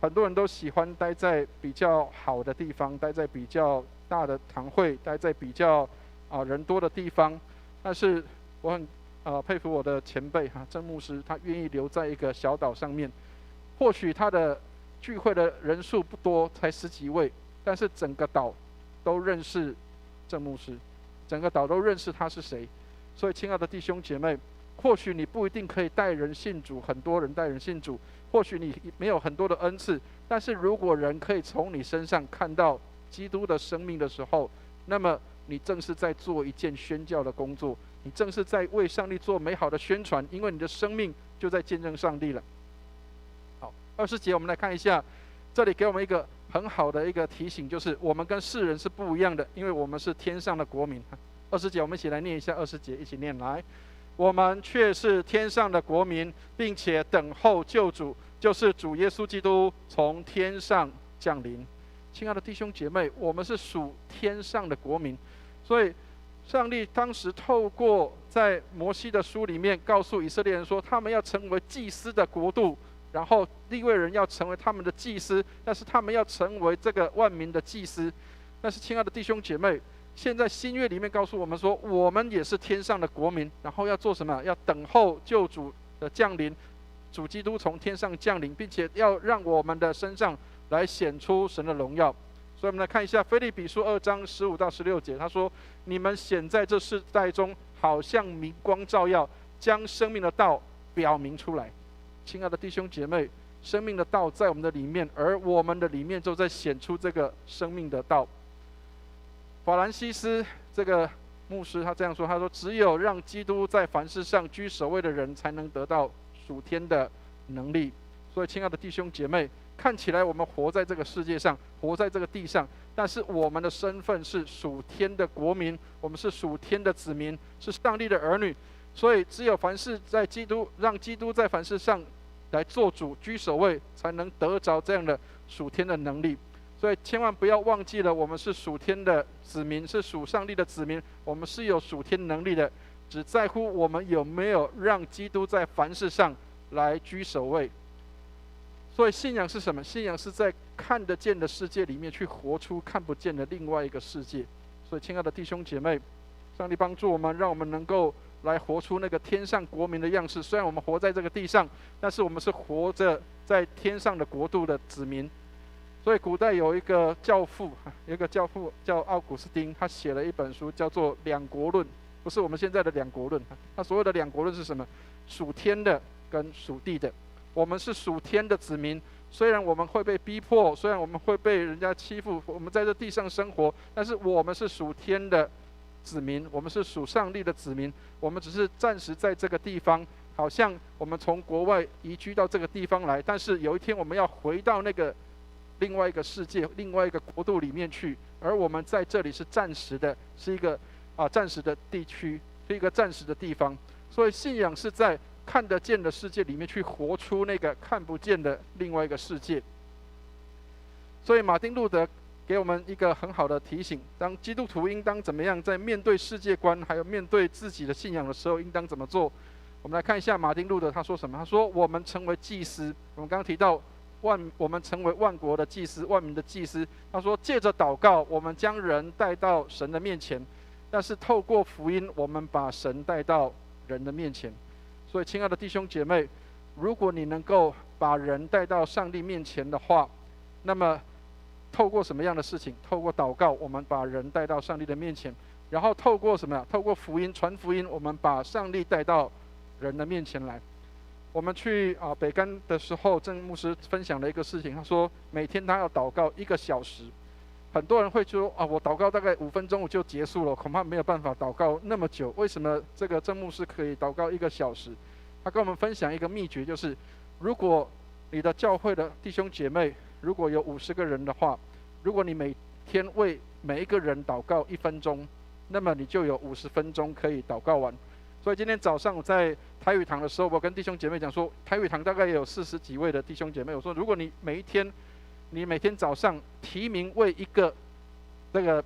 很多人都喜欢待在比较好的地方，待在比较大的堂会，待在比较人多的地方。但是我很佩服我的前辈郑牧师，他愿意留在一个小岛上面。或许他的聚会的人数不多，才10几位，但是整个岛都认识郑牧师，整个岛都认识他是谁。所以亲爱的弟兄姐妹，或许你不一定可以带人信主，很多人带人信主，或许你没有很多的恩赐，但是如果人可以从你身上看到基督的生命的时候，那么你正是在做一件宣教的工作，你正是在为上帝做美好的宣传，因为你的生命就在见证上帝了。好，20节我们来看一下，这里给我们一个很好的一个提醒，就是我们跟世人是不一样的，因为我们是天上的国民。20节我们一起来念一下20节，一起念来。我们却是天上的国民，并且等候救主，就是主耶稣基督从天上降临。亲爱的弟兄姐妹，我们是属天上的国民，所以上帝当时透过在摩西的书里面告诉以色列人说，他们要成为祭司的国度，然后利未人要成为他们的祭司，但是他们要成为这个万民的祭司。但是亲爱的弟兄姐妹，现在新约里面告诉我们说，我们也是天上的国民，然后要做什么？要等候救主的降临，主基督从天上降临，并且要让我们的身上来显出神的荣耀。所以我们来看一下腓立比书2章15到16节，他说：你们显在这世代中，好像明光照耀，将生命的道表明出来。亲爱的弟兄姐妹，生命的道在我们的里面，而我们的里面就在显出这个生命的道。法兰西斯这个牧师他这样说，他说：只有让基督在凡事上居首位的人，才能得到属天的能力。所以亲爱的弟兄姐妹，看起来我们活在这个世界上，活在这个地上，但是我们的身份是属天的国民，我们是属天的子民，是上帝的儿女。所以只有凡事在基督，让基督在凡事上来做主居首位，才能得着这样的属天的能力。所以千万不要忘记了，我们是属天的子民，是属上帝的子民，我们是有属天能力的，只在乎我们有没有让基督在凡事上来居首位。所以信仰是什么？信仰是在看得见的世界里面去活出看不见的另外一个世界。所以亲爱的弟兄姐妹，上帝帮助我们，让我们能够来活出那个天上国民的样式。虽然我们活在这个地上，但是我们是活着在天上的国度的子民。所以古代有一个教父叫奥古斯丁，他写了一本书叫做《两国论》，不是我们现在的两国论。他所谓的两国论是什么？属天的跟属地的。我们是属天的子民，虽然我们会被逼迫，虽然我们会被人家欺负，我们在这地上生活，但是我们是属天的子民，我们是属上帝的子民。我们只是暂时在这个地方，好像我们从国外移居到这个地方来，但是有一天我们要回到那个另外一个世界、另外一个国度里面去，而我们在这里是暂时的，是一个暂时的地区，是一个暂时的地方。所以信仰是在看得见的世界里面去活出那个看不见的另外一个世界。所以马丁路德给我们一个很好的提醒，当基督徒应当怎么样在面对世界观还有面对自己的信仰的时候应当怎么做。我们来看一下马丁路德他说什么。他说我们成为祭司，我们刚刚提到我们成为万国的祭司，万民的祭司。他说借着祷告我们将人带到神的面前，但是透过福音我们把神带到人的面前。所以亲爱的弟兄姐妹，如果你能够把人带到上帝面前的话，那么透过什么样的事情？透过祷告我们把人带到上帝的面前，然后透过什么？透过福音，传福音，我们把上帝带到人的面前来。我们去北干的时候，郑牧师分享了一个事情，他说每天他要祷告1个小时。很多人会说我祷告大概5分钟我就结束了，恐怕没有办法祷告那么久。为什么这个郑牧师可以祷告1个小时？他跟我们分享一个秘诀，就是如果你的教会的弟兄姐妹如果有50个人的话，如果你每天为每一个人祷告1分钟，那么你就有50分钟可以祷告完。所以今天早上我在台语堂的时候，我跟弟兄姐妹讲说，台语堂大概也有40几位的弟兄姐妹，我说如果你每天早上提名为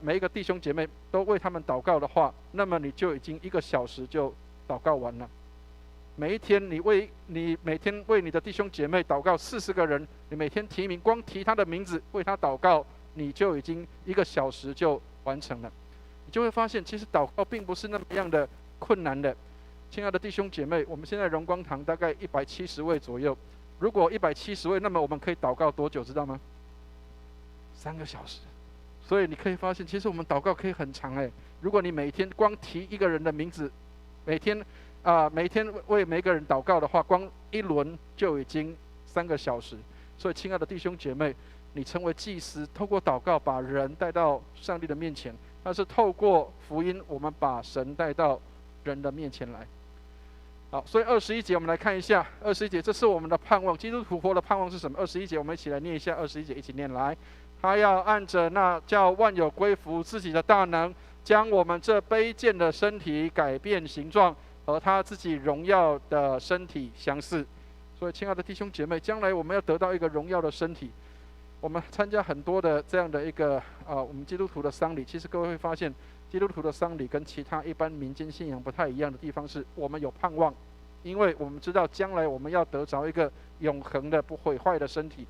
每一个弟兄姐妹都为他们祷告的话，那么你就已经1个小时就祷告完了。每一天你每天为你的弟兄姐妹祷告40个人，你每天提名，光提他的名字为他祷告，你就已经1个小时就完成了。你就会发现，其实祷告并不是那么样的困难的。亲爱的弟兄姐妹，我们现在荣光堂大概170位左右，如果170位，那么我们可以祷告多久知道吗？3个小时。所以你可以发现，其实我们祷告可以很长如果你每天光提一个人的名字，每天为每个人祷告的话，光1轮就已经3个小时。所以亲爱的弟兄姐妹，你成为祭司，透过祷告把人带到上帝的面前，但是透过福音我们把神带到人的面前来。好，所以21节我们来看一下。21节，这是我们的盼望。基督徒活的盼望是什么？21节我们一起来念一下。21节一起念来。他要按着那叫万有归服自己的大能，将我们这卑贱的身体改变形状，和他自己荣耀的身体相似。所以，亲爱的弟兄姐妹，将来我们要得到一个荣耀的身体。我们参加很多的这样的一个我们基督徒的丧礼，其实各位会发现，基督徒的丧礼跟其他一般民间信仰不太一样的地方是，我们有盼望，因为我们知道将来我们要得着一个永恒的不毁坏的身体。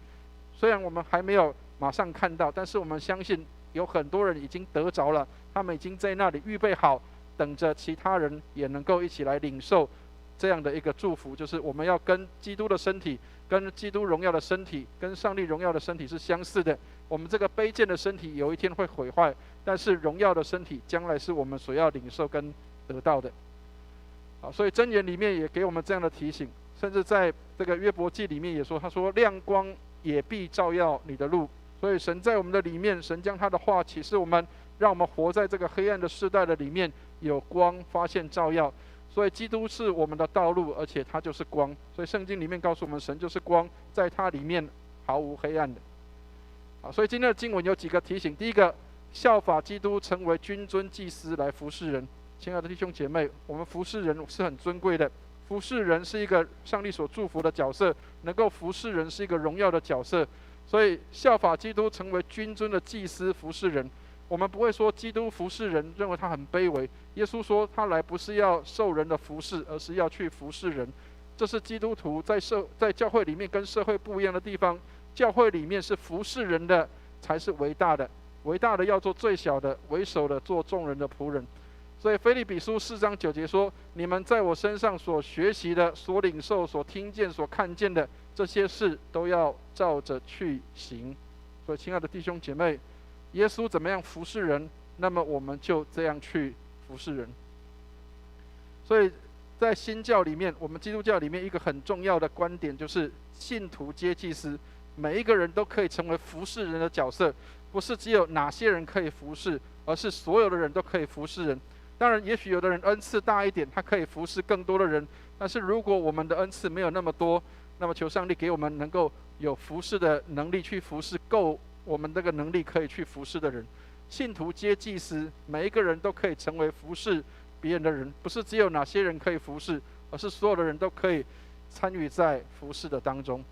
虽然我们还没有马上看到，但是我们相信有很多人已经得着了，他们已经在那里预备好，等着其他人也能够一起来领受这样的一个祝福，就是我们要跟基督的身体、跟基督荣耀的身体、跟上帝荣耀的身体是相似的。我们这个卑贱的身体有一天会毁坏，但是荣耀的身体将来是我们所要领受跟得到的。所以箴言里面也给我们这样的提醒，甚至在这个约伯记里面也说，他说亮光也必照耀你的路。所以神在我们的里面，神将他的话启示我们，让我们活在这个黑暗的世代的里面，有光发现照耀。所以基督是我们的道路，而且他就是光。所以圣经里面告诉我们，神就是光，在他里面毫无黑暗的。所以今天的经文有几个提醒：第一个，效法基督，成为君尊祭司来服侍人。亲爱的弟兄姐妹，我们服侍人是很尊贵的，服侍人是一个上帝所祝福的角色，能够服侍人是一个荣耀的角色。所以效法基督，成为君尊的祭司服侍人。我们不会说基督服侍人，认为他很卑微。耶稣说他来不是要受人的服侍，而是要去服侍人。这是基督徒在教会里面跟社会不一样的地方。教会里面是服侍人的才是伟大的，伟大的要做最小的，为首的做众人的仆人。所以腓立比书4章9节说：你们在我身上所学习的、所领受、所听见、所看见的这些事，都要照着去行。所以亲爱的弟兄姐妹，耶稣怎么样服侍人，那么我们就这样去服侍人。所以在新教里面，我们基督教里面一个很重要的观点就是信徒皆祭司，每一个人都可以成为服侍人的角色，不是只有哪些人可以服侍，而是所有的人都可以服侍人。当然，也许有的人恩赐大一点，他可以服侍更多的人，但是如果我们的恩赐没有那么多，那么求上帝给我们能够有服侍的能力，去服侍够我们这个能力可以去服侍的人。信徒皆祭司，每一个人都可以成为服侍别人的人，不是只有哪些人可以服侍，而是所有的人都可以参与在服侍的当中。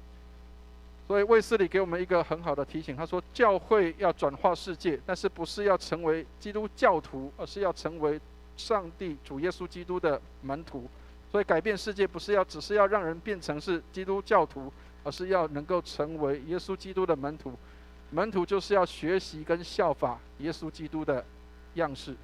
所以卫斯理给我们一个很好的提醒，他说教会要转化世界，但是不是要成为基督教徒，而是要成为上帝主耶稣基督的门徒。所以改变世界不是只是要让人变成是基督教徒，而是要能够成为耶稣基督的门徒。门徒就是要学习跟效法耶稣基督的样式。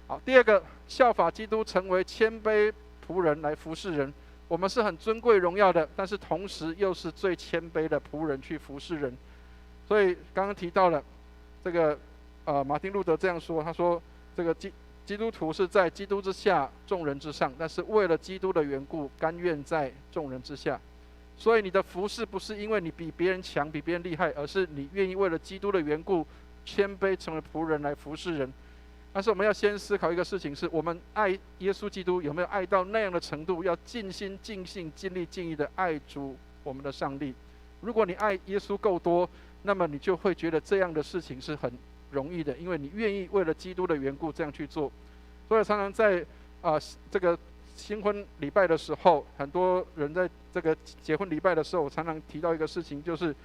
好，第二个，效法基督，成为谦卑仆人来服侍人。我们是很尊贵荣耀的，但是同时又是最谦卑的仆人去服侍人。所以刚刚提到了这个马丁路德这样说，他说这个基督徒是在基督之下，众人之上，但是为了基督的缘故，甘愿在众人之下。所以你的服侍不是因为你比别人强、比别人厉害，而是你愿意为了基督的缘故，谦卑成为仆人来服侍人。但是我们要先思考一个事情，是我们爱耶稣基督有没有爱到那样的程度，要尽心尽性尽力尽意的爱主我们的上帝。如果你爱耶稣够多，那么你就会觉得这样的事情是很容易的，因为你愿意为了基督的缘故这样去做。所以常常在这个新婚礼拜的时候，很多人在这个结婚礼拜的时候，我常常提到一个事情，就是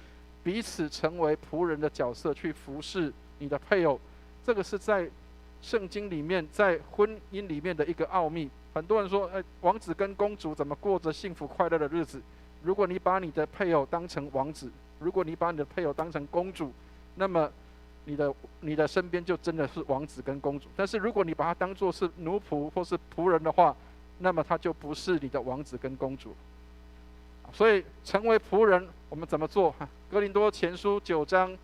彼此成为仆人的角色去服侍你的配偶。这个是在圣经里面，在婚姻里面的一个奥秘。很多人说，王子跟公主怎么过着幸福快乐的日子？如果你把你的配偶当成王子，如果你把你的配偶当成公主，那么你的身边就真的是王子跟公主。但是如果你把他当作是奴仆或是仆人的话，那么他就不是你的王子跟公主。所以成为仆人，我们怎么做？哥林多前书9章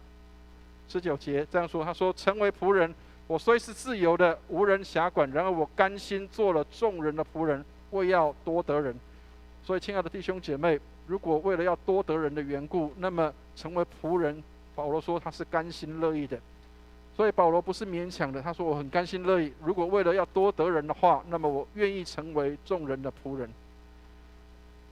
19节这样说，他说：成为仆人，我虽是自由的，无人辖管，然而我甘心做了众人的仆人，为要多得人。所以亲爱的弟兄姐妹，如果为了要多得人的缘故，那么成为仆人，保罗说他是甘心乐意的。所以保罗不是勉强的，他说我很甘心乐意，如果为了要多得人的话，那么我愿意成为众人的仆人。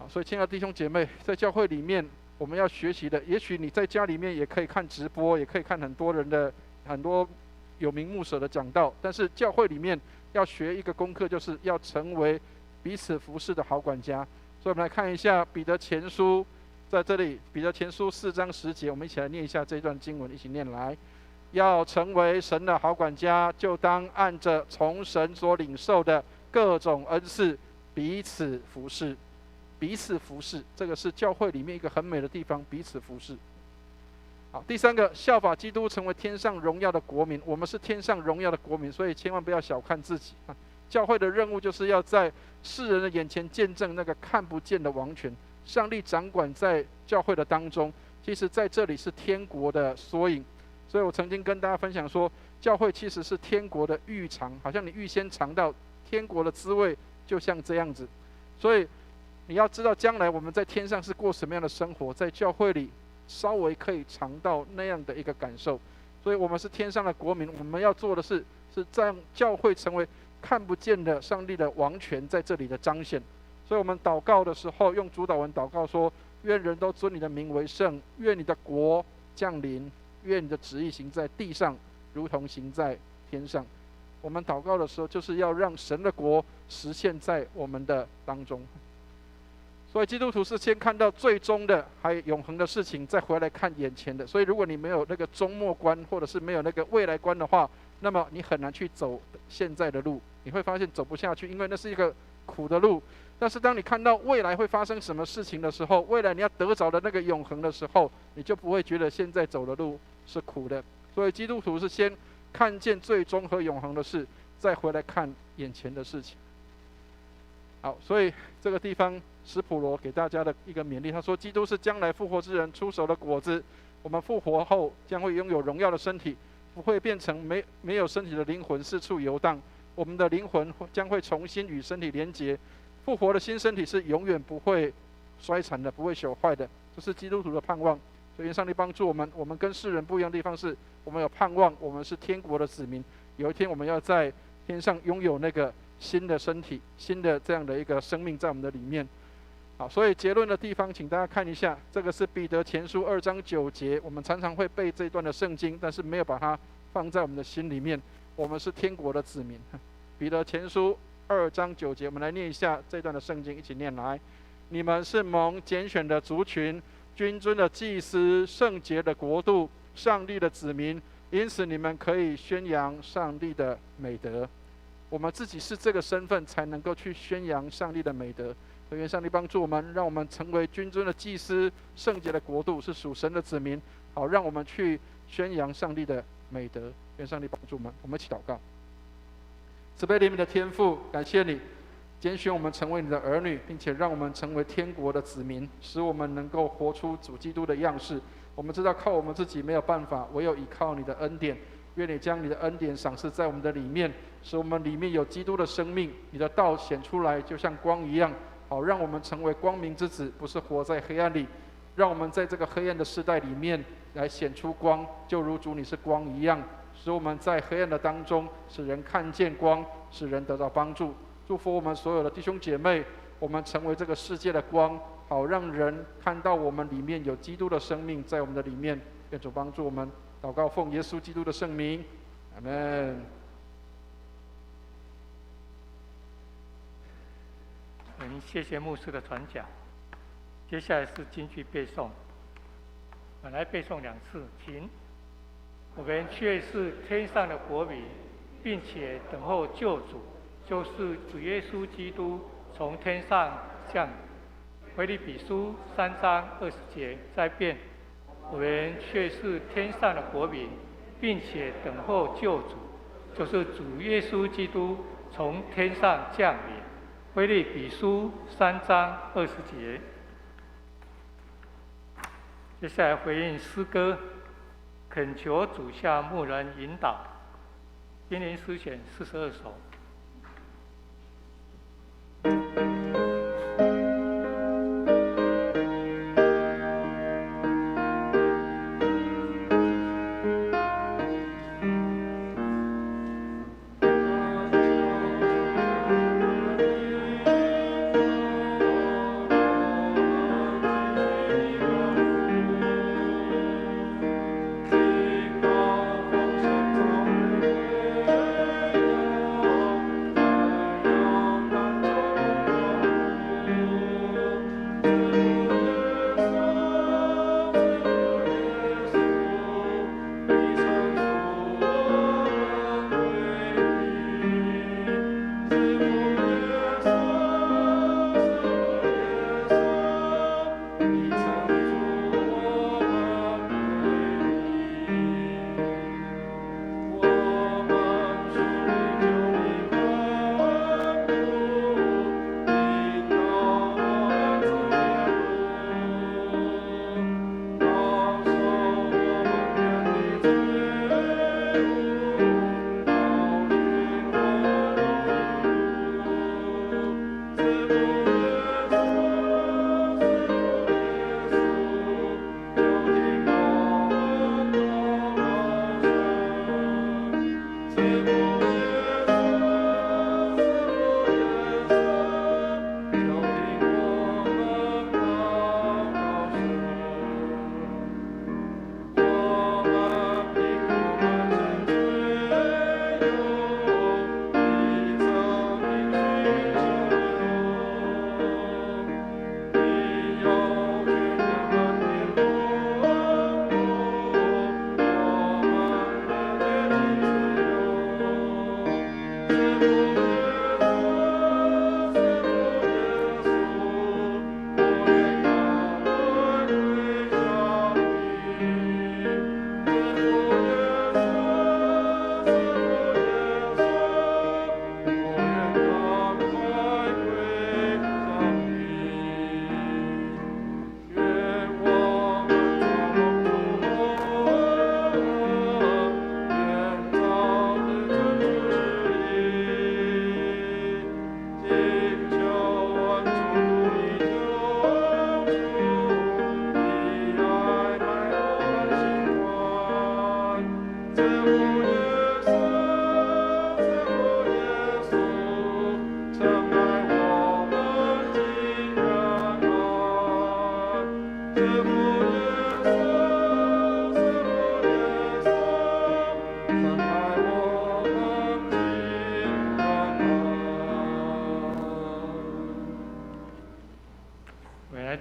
所以亲爱的弟兄姐妹，在教会里面我们要学习的，也许你在家里面也可以看直播，也可以看很多有名牧舍的讲道，但是教会里面要学一个功课，就是要成为彼此服侍的好管家。所以我们来看一下彼得前书，在这里彼得前书4章10节，我们一起来念一下这段经文，一起念来。要成为神的好管家，就当按着从神所领受的各种恩赐彼此服侍。彼此服侍，这个是教会里面一个很美的地方，彼此服侍。好，第三个，效法基督成为天上荣耀的国民。我们是天上荣耀的国民，所以千万不要小看自己啊！教会的任务就是要在世人的眼前见证那个看不见的王权。上帝掌管在教会的当中，其实在这里是天国的缩影。所以我曾经跟大家分享说，教会其实是天国的预尝，好像你预先尝到天国的滋味，就像这样子。所以你要知道，将来我们在天上是过什么样的生活，在教会里稍微可以尝到那样的一个感受。所以我们是天上的国民，我们要做的是让教会成为看不见的上帝的王权在这里的彰显。所以我们祷告的时候，用主祷文祷告说：愿人都尊你的名为圣，愿你的国降临，愿你的旨意行在地上，如同行在天上。我们祷告的时候，就是要让神的国实现在我们的当中。所以基督徒是先看到最终的还有永恒的事情，再回来看眼前的。所以如果你没有那个终末观，或者是没有那个未来观的话，那么你很难去走现在的路，你会发现走不下去，因为那是一个苦的路。但是当你看到未来会发生什么事情的时候，未来你要得着的那个永恒的时候，你就不会觉得现在走的路是苦的。所以基督徒是先看见最终和永恒的事，再回来看眼前的事情。好，所以这个地方史普罗给大家的一个勉励，他说：基督是将来复活之人出手的果子，我们复活后将会拥有荣耀的身体，不会变成没有身体的灵魂四处游荡，我们的灵魂将会重新与身体连结。复活的新身体是永远不会衰残的，不会朽坏的，这是基督徒的盼望。所以愿上帝帮助我们，我们跟世人不一样的地方是，我们有盼望，我们是天国的子民。有一天我们要在天上拥有那个新的身体，新的这样的一个生命在我们的里面。好，所以结论的地方，请大家看一下，这个是彼得前书2章9节。我们常常会背这一段的圣经，但是没有把它放在我们的心里面。我们是天国的子民。彼得前书2章9节，我们来念一下这段的圣经，一起念来。你们是蒙拣选的族群，君尊的祭司，圣洁的国度，上帝的子民，因此你们可以宣扬上帝的美德。我们自己是这个身份，才能够去宣扬上帝的美德。愿上帝帮助我们，让我们成为君尊的祭司，圣洁的国度，是属神的子民，好让我们去宣扬上帝的美德。愿上帝帮助我们，我们一起祷告。慈悲怜悯的天父，感谢你拣选我们成为你的儿女，并且让我们成为天国的子民，使我们能够活出主基督的样式。我们知道靠我们自己没有办法，唯有依靠你的恩典。愿你将你的恩典赏赐在我们的里面，使我们里面有基督的生命，你的道显出来，就像光一样，好让我们成为光明之子，不是活在黑暗里。让我们在这个黑暗的时代里面来显出光，就如主你是光一样，使我们在黑暗的当中，使人看见光，使人得到帮助。祝福我们所有的弟兄姐妹，我们成为这个世界的光，好让人看到我们里面有基督的生命在我们的里面。愿主帮助我们，祷告奉耶稣基督的圣名，阿们。谢谢牧师的传讲。接下来是金句背诵，本来背诵2次，请。我们却是天上的国民，并且等候救主，就是主耶稣基督从天上降临。腓立比书3章20节再变，我们却是天上的国民，并且等候救主，就是主耶稣基督从天上降临。腓立比书3章20节。接下来回应诗歌，恳求主下牧人引导。今年诗选42首。风声中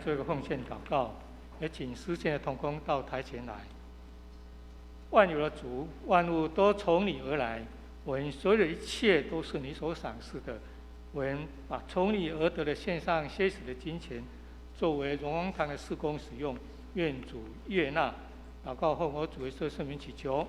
做一个奉献祷告，也请诗献的同工到台前来。万有的主，万物都从你而来，我们所有的一切都是你所赏赐的。我们把从你而得的献上些许的金钱，作为荣光堂的事工使用，愿主悦纳。祷告后，我主耶稣圣名祈求。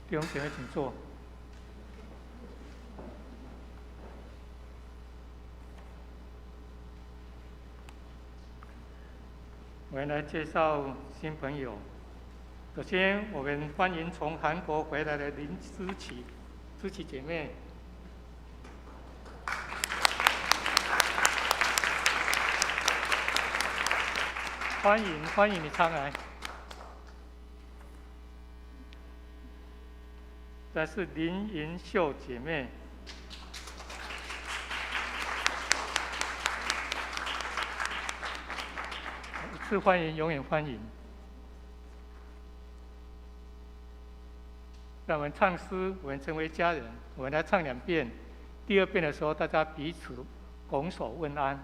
弟兄姐妹，请坐。我们来介绍新朋友。首先，我们欢迎从韩国回来的林知琪姐妹。欢迎你常来。再是林银秀姐妹，一次欢迎，永远欢迎。让我们唱诗，我们成为家人。我们来唱2遍，第2遍的时候，大家彼此拱手问安。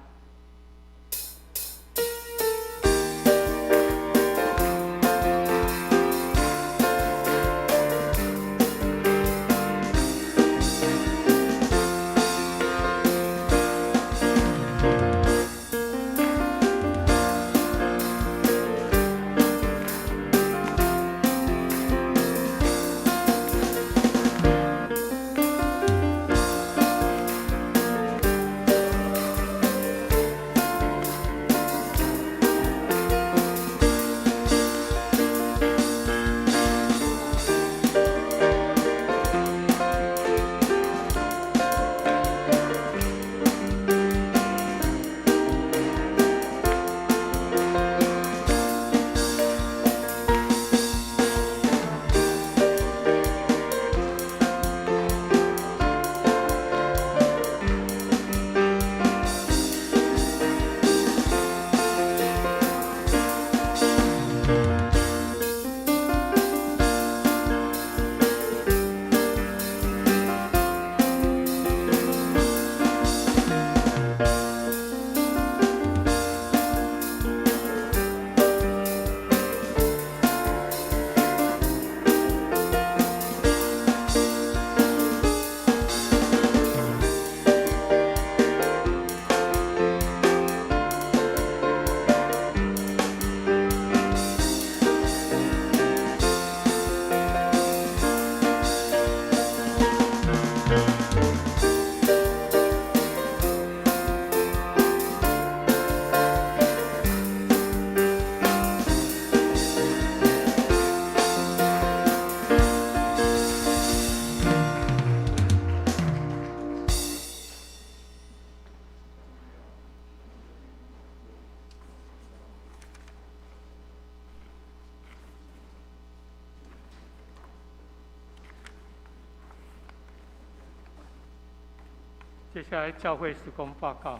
接下来教会事工报告，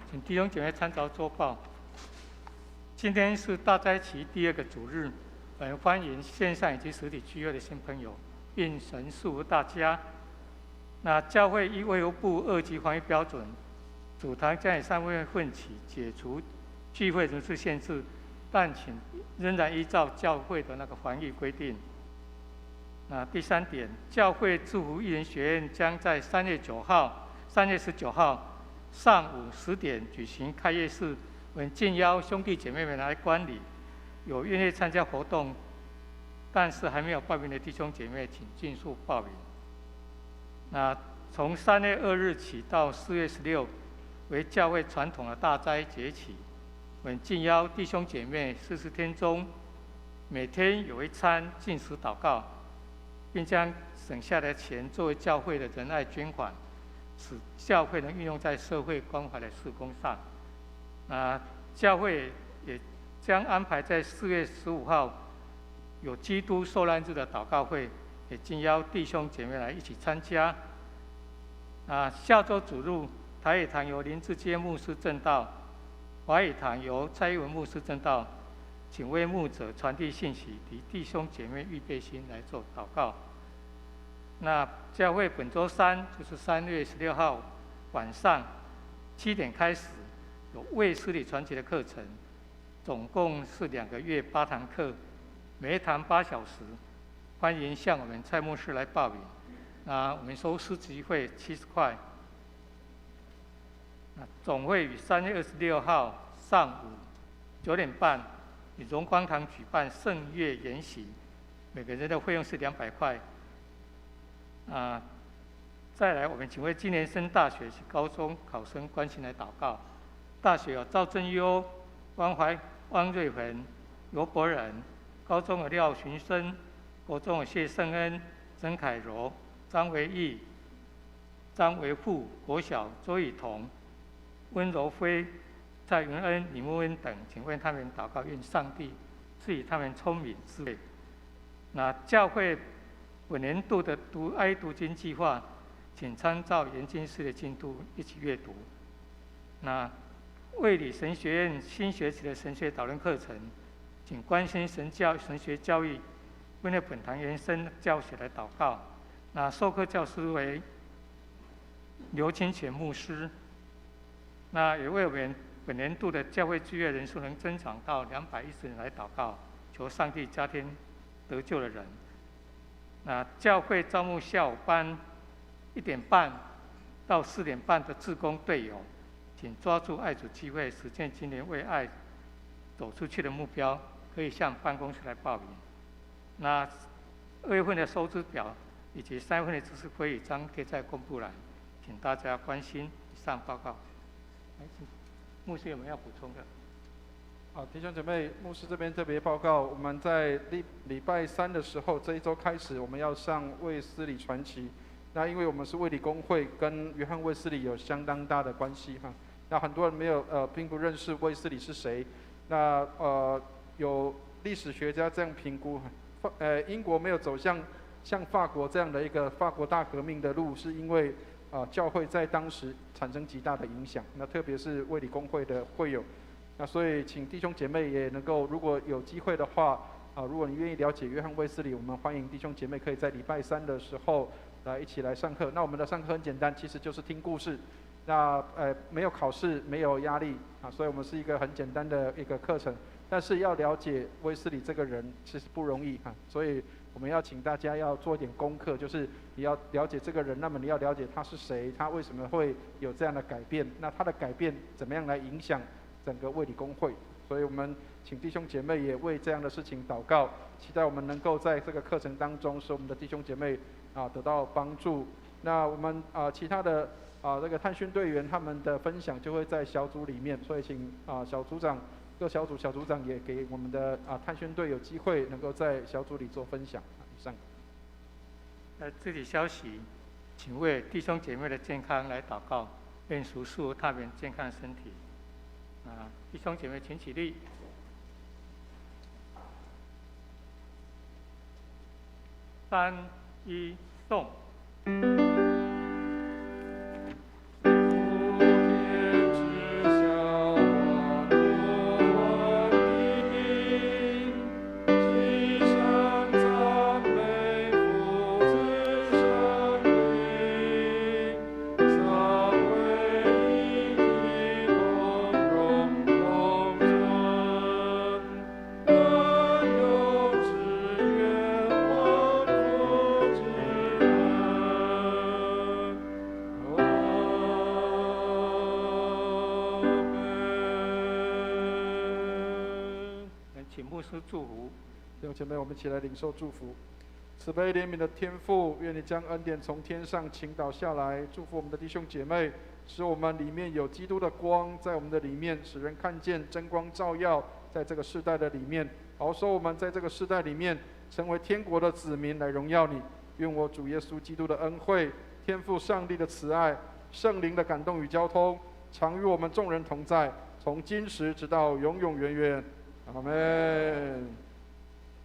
请弟兄姐妹参照周报。今天是大斋期第2个主日，很欢迎线上以及实体聚会的新朋友，并神祝大家。那教会依卫福部2级防疫标准，主堂将以3位混起，解除聚会人数限制，但请仍然依照教会的那个防疫规定。那第3点，教会祝福艺人学院将在3月19号上午10点举行开业式，我们敬邀兄弟姐妹们来观礼。有愿意参加活动，但是还没有报名的弟兄姐妹，请尽速报名。那从3月2日起到4月16，为教会传统的大斋节期，我们敬邀弟兄姐妹40天中，每天有一餐禁食祷告，并将省下的钱作为教会的仁爱捐款，使教会能运用在社会关怀的事工上。教会也将安排在4月15号有基督受难日的祷告会，也敬邀弟兄姐妹来一起参加。下周主日台语堂由林志坚牧师证道，华语堂由蔡英文牧师证道，请为牧者传递信息，替弟兄姐妹预备心来做祷告。那教会本周3就是3月16号晚上7点开始，有卫斯理传奇的课程，总共是2个月8堂课，每一堂8小时，欢迎向我们蔡牧师来报名。我们收师集会70块。总会于3月26号上午9点半以荣光堂举办圣乐研习，每个人的费用是200块。再来，我们请为今年升大学及高中考生关心来祷告。大学有赵正优、汪瑞文、罗伯仁；高中有廖群生；国中有谢圣恩、曾凯柔、张维义、张维富；国小周以彤、温柔辉、蔡云恩、李木恩等，请为他们祷告，愿上帝赐予他们聪明智慧。教会本年度的爱读经计划，请参照研经室的进度一起阅读。卫理神学院新学期的神学导论课程，请关心神学教育，为了本堂延伸教学来祷告。授课教师为刘清泉牧师。也为我们本年度的教会聚会人数能增长到210人来祷告，求上帝加添得救的人。教会招募下午班1点半到4点半的志工队友，请抓住爱主机会，实践今年为爱走出去的目标，可以向办公室来报名。2月份的收支表以及3月份的知识会议章贴在公布栏，请大家关心。以上报告。牧师有没有要补充的？好，弟兄姐妹，牧师这边特别报告，我们在礼拜3的时候，这一周开始，我们要上卫斯理传奇。因为我们是卫理公会，跟约翰卫斯理有相当大的关系哈。很多人并不认识卫斯理是谁。有历史学家这样评估，英国没有走向法国这样的一个法国大革命的路，是因为教会在当时产生极大的影响，特别是卫理公会的会友。所以请弟兄姐妹也能够，如果有机会的话，如果你愿意了解约翰卫斯理，我们欢迎弟兄姐妹可以在礼拜3的时候一起来上课。我们的上课很简单，其实就是听故事。没有考试，没有压力所以我们是一个很简单的一个课程。但是要了解卫斯理这个人其实不容易所以我们要请大家要做点功课，就是你要了解这个人，那么你要了解他是谁，他为什么会有这样的改变，他的改变怎么样来影响整个卫理公会。所以我们请弟兄姐妹也为这样的事情祷告，期待我们能够在这个课程当中使我们的弟兄姐妹得到帮助。我们其他的这个探讯队员他们的分享就会在小组里面，所以请小组长各小组小组长也给我们的探讯队有机会能够在小组里做分享。以上。这里消息，请为弟兄姐妹的健康来祷告，愿属祝他们健康的身体。弟兄姐妹，请起立。3、一，颂。请牧师祝福。弟兄姐妹，我们一起来领受祝福。慈悲怜悯的天父，愿你将恩典从天上倾倒下来，祝福我们的弟兄姐妹，使我们里面有基督的光在我们的里面，使人看见真光照耀在这个世代的里面，好使我们在这个世代里面成为天国的子民，来荣耀你。愿我主耶稣基督的恩惠、天父上帝的慈爱、圣灵的感动与交通，常与我们众人同在，从今时直到永永远远。阿们。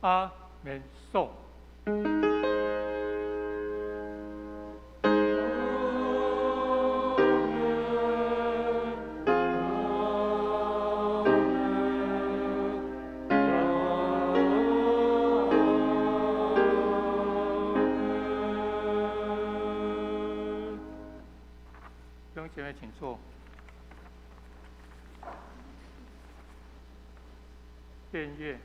阿门。颂。弟兄姐妹，请坐。献乐。